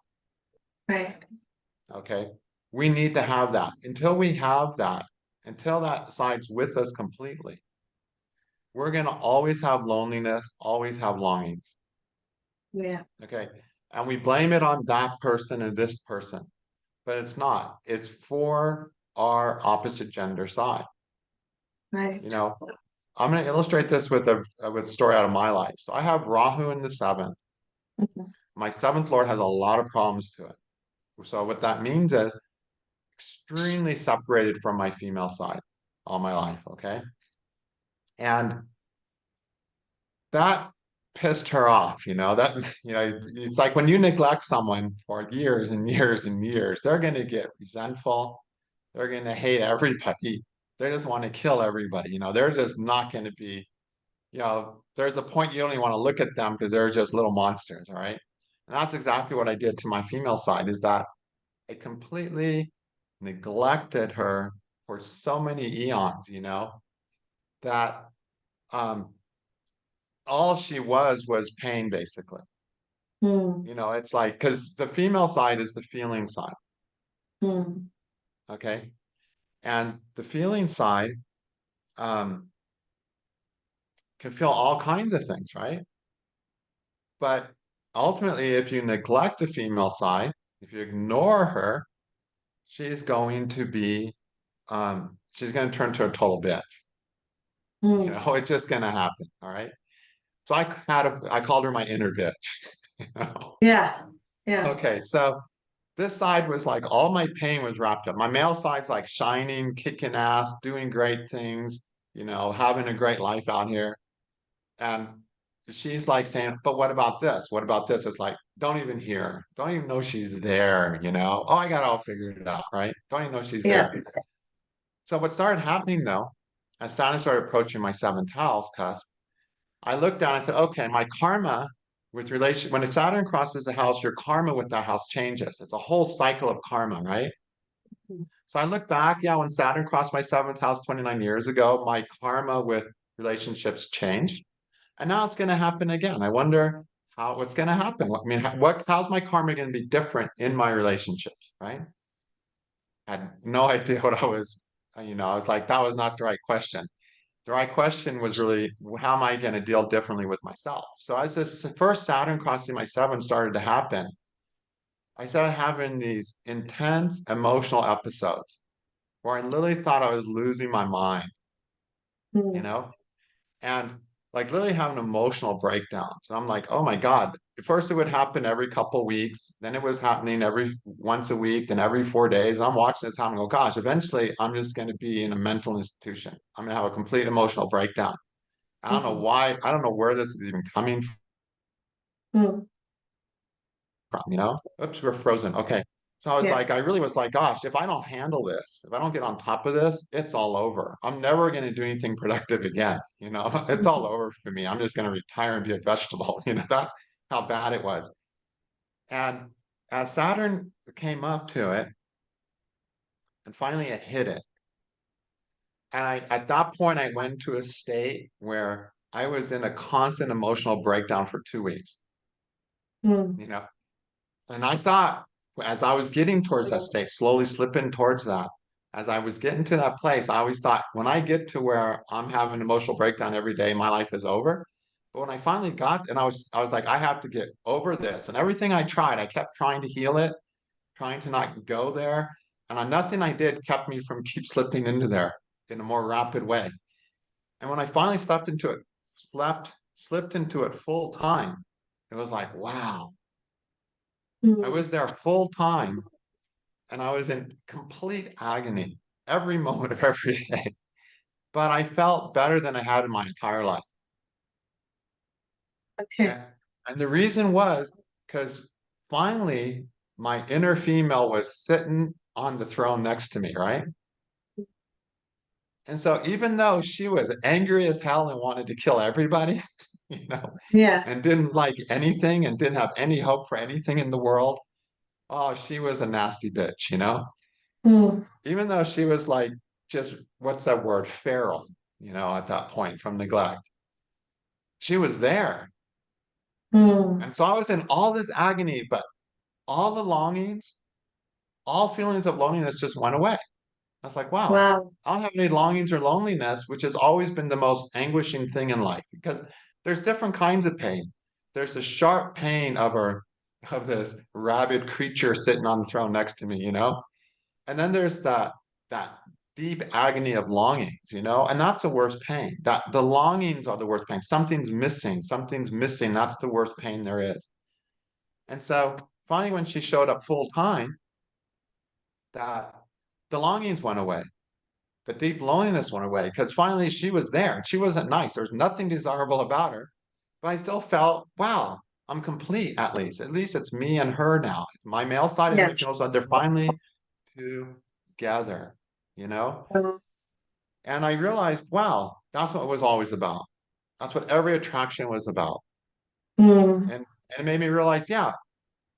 A: Right.
B: Okay. We need to have that. Until we have that, until that side's with us completely, we're going to always have loneliness, always have longings.
A: Yeah.
B: Okay. And we blame it on that person and this person, but it's not. It's for our opposite gender side.
A: Right.
B: You know, I'm going to illustrate this with a story out of my life. So I have Rahu in the seventh.
A: Mhm.
B: My seventh lord has a lot of problems to it. So what that means is extremely separated from my female side all my life. Okay. And that pissed her off, that, it's like when you neglect someone for years and years and years, they're going to get resentful. They're going to hate everybody. They just want to kill everybody. They're just not going to be, there's a point you don't even want to look at them because they're just little monsters. All right. And that's exactly what I did to my female side is that I completely neglected her for so many eons, that um, all she was pain, basically.
A: Mm.
B: It's like, because the female side is the feeling side,
A: Mm.
B: okay? And the feeling side um, can feel all kinds of things, right? But ultimately, if you neglect the female side, if you ignore her, she's going to be, she's going to turn to a total bitch.
A: Mm.
B: It's just going to happen, all right? So I called her my inner bitch. you know?
A: Yeah. Yeah.
B: Okay, so this side was like all my pain was wrapped up. My male side's like shining, kicking ass, doing great things, having a great life out here. And she's like saying, but what about this? What about this? It's like, don't even hear her. Don't even know she's there. Oh, I got it all figured out, right? Don't even know she's
A: Yeah.
B: there. So what started happening though, as Saturn started approaching my seventh house cusp, I looked down and I said, okay, my karma with relation, when Saturn crosses a house, your karma with that house changes. It's a whole cycle of karma, right? So I look back, yeah, when Saturn crossed my seventh house 29 years ago, my karma with relationships changed. And now it's going to happen again. I wonder what's going to happen. How's my karma going to be different in my relationships, right? I had no idea what I was like, that was not the right question. The right question was really, how am I going to deal differently with myself? So as this first Saturn crossing my seventh started to happen, I started having these intense emotional episodes where I literally thought I was losing my mind, you
A: Mm.
B: know? And like literally having emotional breakdowns. And I'm like, oh my God. At first it would happen every couple weeks. Then it was happening every once a week, then every 4 days. And I'm watching this happen and go, gosh, eventually I'm just going to be in a mental institution. I'm going to have a complete emotional breakdown. I don't know
A: Mhm.
B: why. I don't know where this is even coming
A: Mm.
B: from. Oops, we're frozen. Okay. So
A: Yeah.
B: I really was like, gosh, if I don't handle this, if I don't get on top of this, it's all over. I'm never going to do anything productive again. It's all
A: Mhm.
B: over for me. I'm just going to retire and be a vegetable. That's how bad it was. And as Saturn came up to it, and finally it hit it. And at that point, I went to a state where I was in a constant emotional breakdown for 2 weeks,
A: Mm.
B: you know, And I thought, as I was getting towards that state, slowly slipping towards that, as I was getting to that place, I always thought, when I get to where I'm having an emotional breakdown every day, my life is over. But when I finally got, and I was like, I have to get over this. And everything I tried, I kept trying to heal it, trying to not go there. And nothing I did kept me from keep slipping into there in a more rapid way. And when I finally slipped into it full time, it was like, wow, I
A: Mm.
B: was there full time and I was in complete agony every moment of every day. But I felt better than I had in my entire life.
A: Okay.
B: And, and the reason was because finally my inner female was sitting on the throne next to me, right? And so even though she was angry as hell and wanted to kill everybody, you know,
A: Yeah.
B: and didn't like anything and didn't have any hope for anything in the world, oh, she was a nasty bitch.
A: Mm.
B: Even though she was like, just what's that word, feral, at that point from neglect. She was there.
A: Mm.
B: And so I was in all this agony, but all the longings, all feelings of loneliness just went away. I was like, wow,
A: Wow.
B: I don't have any longings or loneliness, which has always been the most anguishing thing in life because there's different kinds of pain. There's the sharp pain of this rabid creature sitting on the throne next to me. And then there's that deep agony of longings, and that's the worst pain. That the longings are the worst pain. Something's missing, something's missing. That's the worst pain there is. And so finally, when she showed up full time, that the longings went away. The deep loneliness went away because finally she was there. She wasn't nice. There's nothing desirable about her, but I still felt, wow, I'm complete at least. At least it's me and her now. My male side and
A: Yeah.
B: my female side, they're finally together.
A: Mm.
B: And I realized, wow, that's what it was always about. That's what every attraction was about.
A: Mm.
B: And it made me realize, yeah,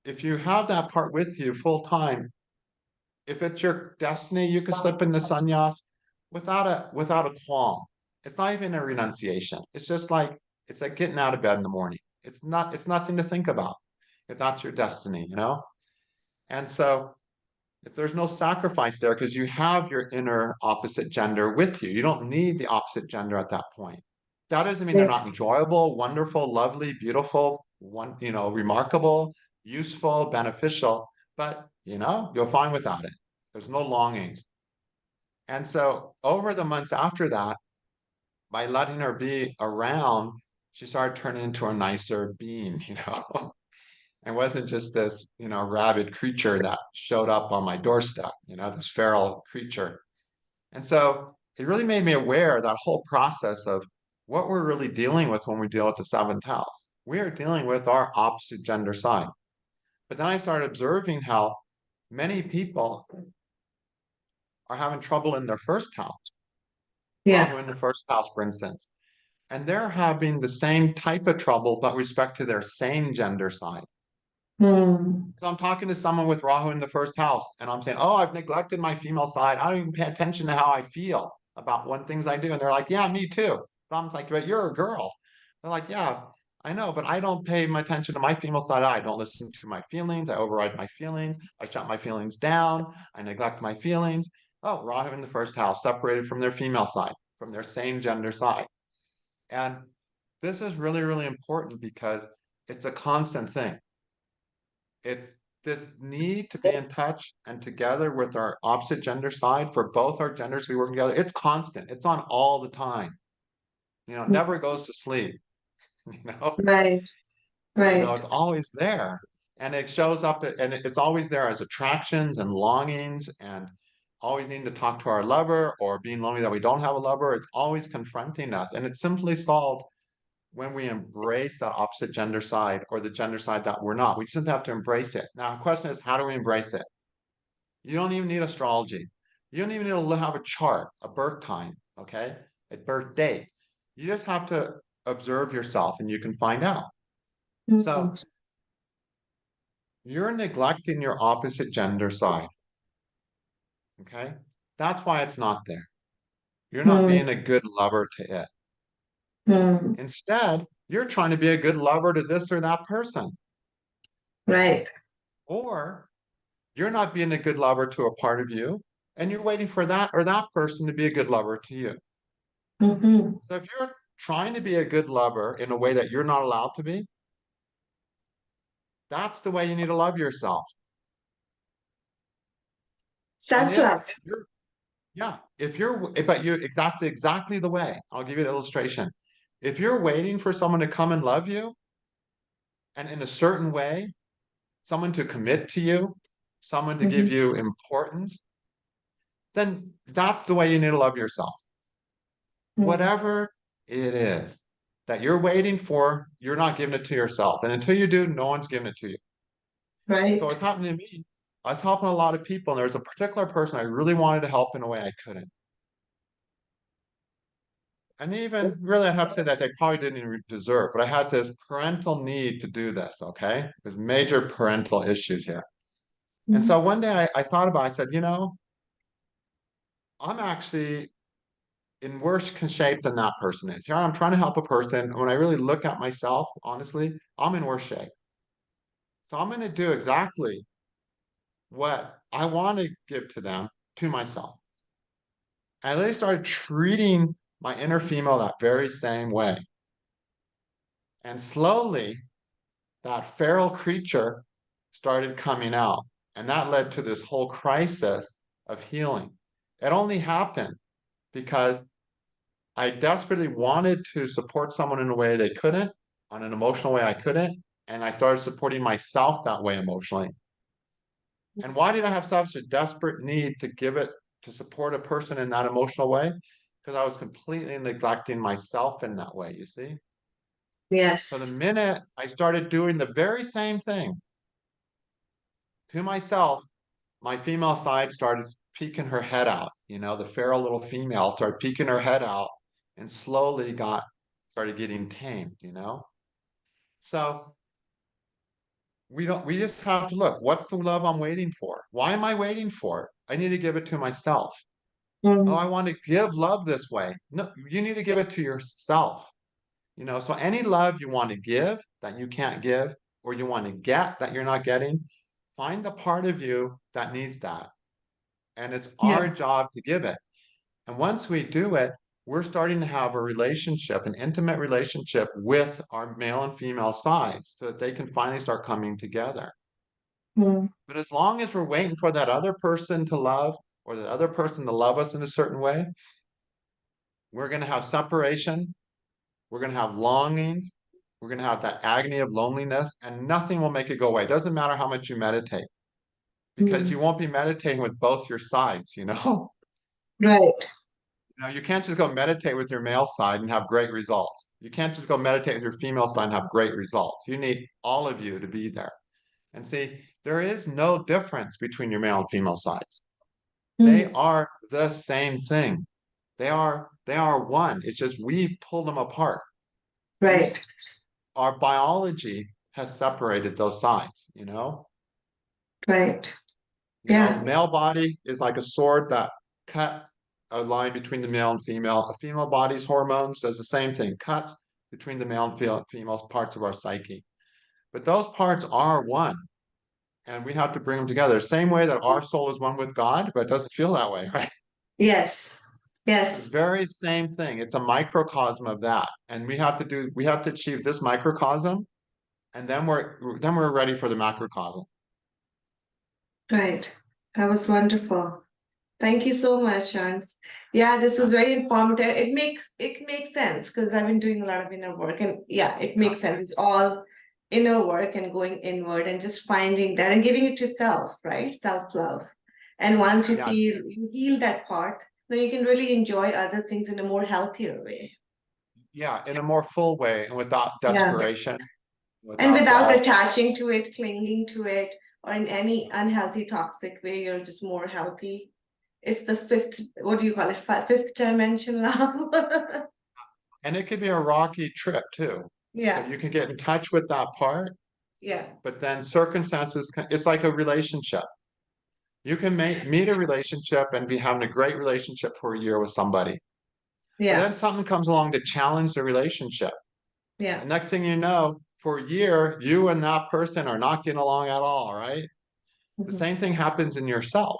B: if you have that part with you full time, if it's your destiny, you could slip into sannyas without a qualm. It's not even a renunciation. It's like getting out of bed in the morning. It's nothing to think about if that's your destiny. And so if there's no sacrifice there because you have your inner opposite gender with you. You don't need the opposite gender at that point. That doesn't mean they're
A: Yes.
B: not enjoyable, wonderful, lovely, beautiful, remarkable, useful, beneficial, but you'll find without it. There's no longing. And so over the months after that, by letting her be around, she started turning into a nicer being. And wasn't just this rabid creature that showed up on my doorstep, this feral creature. And so it really made me aware of that whole process of what we're really dealing with when we deal with the seventh house. We are dealing with our opposite gender side. But then I started observing how many people are having trouble in their first house,
A: Yeah.
B: Rahu in the first house, for instance. And they're having the same type of trouble, but respect to their same gender side.
A: Mm.
B: So I'm talking to someone with Rahu in the first house, and I'm saying, "Oh, I've neglected my female side. I don't even pay attention to how I feel about what things I do." And they're like, "Yeah, me too." But I'm like, "But you're a girl." They're like, "Yeah, I know, but I don't pay my attention to my female side. I don't listen to my feelings. I override my feelings. I shut my feelings down. I neglect my feelings." Oh, Rahu in the first house, separated from their female side, from their same gender side. And this is really, really important because it's a constant thing. It's this need to be in touch and together with our opposite gender side for both our genders to be working together. It's constant. It's on all the time. It never goes to sleep. You know,
A: Right.
B: it's
A: Right.
B: always there. And it shows up and it's always there as attractions and longings and always needing to talk to our lover or being lonely that we don't have a lover. It's always confronting us. And it's simply solved when we embrace that opposite gender side or the gender side that we're not. We just have to embrace it. Now, the question is, how do we embrace it? You don't even need astrology. You don't even need to have a chart, a birth time, okay? A birth date. You just have to observe yourself and you can find out.
A: Mm.
B: So you're neglecting your opposite gender side, okay? That's why it's not there. You're not
A: Mm.
B: being a good lover to it.
A: Mm.
B: Instead, you're trying to be a good lover to this or that person.
A: Right.
B: Or you're not being a good lover to a part of you, and you're waiting for that or that person to be a good lover to you.
A: Mm-hmm.
B: So if you're trying to be a good lover in a way that you're not allowed to be, that's the way you need to love yourself. And
A: Self-love.
B: but that's exactly the way. I'll give you an illustration. If you're waiting for someone to come and love you, and in a certain way, someone to commit to you, someone to give
A: Mm-hmm.
B: you importance, then that's the way you need to love yourself.
A: Mm.
B: Whatever it is that you're waiting for, you're not giving it to yourself. And until you do, no one's giving it to you. So
A: Right.
B: what's happening to me, I was helping a lot of people, and there was a particular person I really wanted to help in a way I couldn't. And even really, I'd have to say that they probably didn't even deserve, but I had this parental need to do this, okay? There's major parental issues here. And
A: Mm.
B: so one day I thought about it, I said, I'm actually in worse shape than that person is. Here I'm trying to help a person. When I really look at myself, honestly, I'm in worse shape. So I'm going to do exactly what I want to give to them to myself. And they started treating my inner female that very same way. And slowly, that feral creature started coming out. And that led to this whole crisis of healing. It only happened because I desperately wanted to support someone in a way they couldn't, on an emotional way I couldn't. And I started supporting myself that way emotionally. And why did I have such a desperate need to give it to support a person in that emotional way? Because I was completely neglecting myself in that way, you see? So the
A: Yes.
B: minute I started doing the very same thing to myself, my female side started peeking her head out. The feral little female started peeking her head out and slowly started getting tamed. So we just have to look, what's the love I'm waiting for? Why am I waiting for it? I need to give it to myself. Oh, I
A: Mm,
B: want to give love this way. No, you need to give it to yourself. So any love you want to give that you can't give, or you want to get that you're not getting, find the part of you that needs that. And it's
A: yeah.
B: our job to give it. And once we do it, we're starting to have a relationship, an intimate relationship with our male and female sides so that they can finally start coming together.
A: Mm,
B: But as long as we're waiting for that other person to love or the other person to love us in a certain way, we're going to have separation. We're going to have longings. We're going to have that agony of loneliness, and nothing will make it go away. It doesn't matter how much you meditate, because
A: mm.
B: you won't be meditating with both your sides.
A: Right.
B: You can't just go meditate with your male side and have great results. You can't just go meditate with your female side and have great results. You need all of you to be there. And see, there is no difference between your male and female sides. They
A: Mm,
B: are the same thing. They are one. It's just we've pulled them apart. We've
A: right.
B: Our biology has separated those sides.
A: Right. Yeah.
B: Male body is like a sword that cut a line between the male and female. A female body's hormones does the same thing, cuts between the male and female parts of our psyche. But those parts are one, and we have to bring them together. Same way that our soul is one with God, but it doesn't feel that way, right?
A: Yes.
B: The
A: Yes.
B: very same thing. It's a microcosm of that. And we have to achieve this microcosm, and then we're ready for the macrocosm.
A: Right. That was wonderful. Thank you so much, Ernst. Yeah, this
B: Yeah,
A: was very informative. It makes sense because I've been doing a lot of inner work, and yeah, it
B: yeah,
A: makes sense. It's all inner work and going inward and just finding that and giving it to self, right? Self-love. And once you
B: yeah,
A: feel you heal that part, then you can really enjoy other things in a more healthier way.
B: yeah, in a more full way and without
A: Yeah.
B: desperation,
A: And
B: without
A: without
B: all.
A: attaching to it, clinging to it, or in any unhealthy, toxic way, you're just more healthy. It's the fifth, what do you call it? Fifth dimension love.
B: And it could be a rocky trip too. So
A: Yeah,
B: you can get in touch with that part,
A: yeah,
B: but then it's like a relationship. You can meet a relationship and be having a great relationship for a year with somebody. But then
A: yeah,
B: something comes along to challenge the relationship.
A: yeah.
B: And next thing you know, for a year, you and that person are not getting along at all, right? The
A: Mhm,
B: same thing happens in yourself.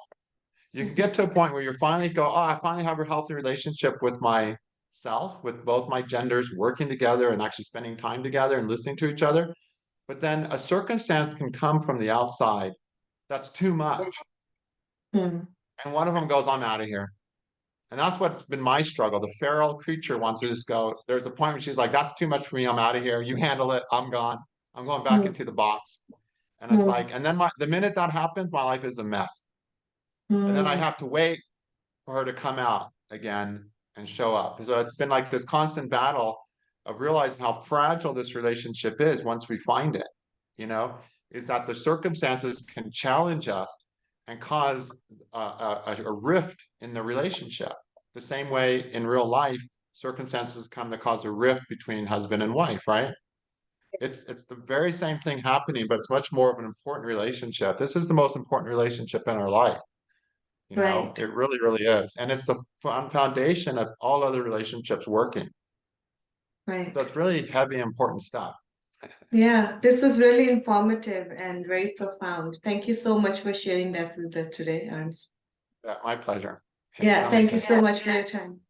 B: You can get
A: mhm,
B: to a point where you finally go, oh, I finally have a healthy relationship with myself, with both my genders working together and actually spending time together and listening to each other. But then a circumstance can come from the outside that's too much.
A: mhm.
B: And one of them goes, I'm out of here. And that's what's been my struggle. The feral creature wants to just go. There's a point where she's like, that's too much for me. I'm out of here. You handle it. I'm gone. I'm going back
A: Mhm,
B: into the box. And it's
A: mhm,
B: like, and then the minute that happens, my life is a mess. And then I
A: mhm.
B: have to wait for her to come out again and show up. So it's been like this constant battle of realizing how fragile this relationship is once we find it, you know, is that the circumstances can challenge us and cause a rift in the relationship. The same way in real life, circumstances come to cause a rift between husband and wife, right? It's
A: Yes.
B: it's the very same thing happening, but it's much more of an important relationship. This is the most important relationship in our life. You know,
A: Right.
B: it really, really is. And it's the foundation of all other relationships working.
A: Right.
B: So it's really heavy, important stuff.
A: Yeah, this was really informative and very profound. Thank you so much for sharing that with us today, Ernst.
B: Yeah, my pleasure.
A: Yeah, thank you
B: Namaste.
A: so much for your time.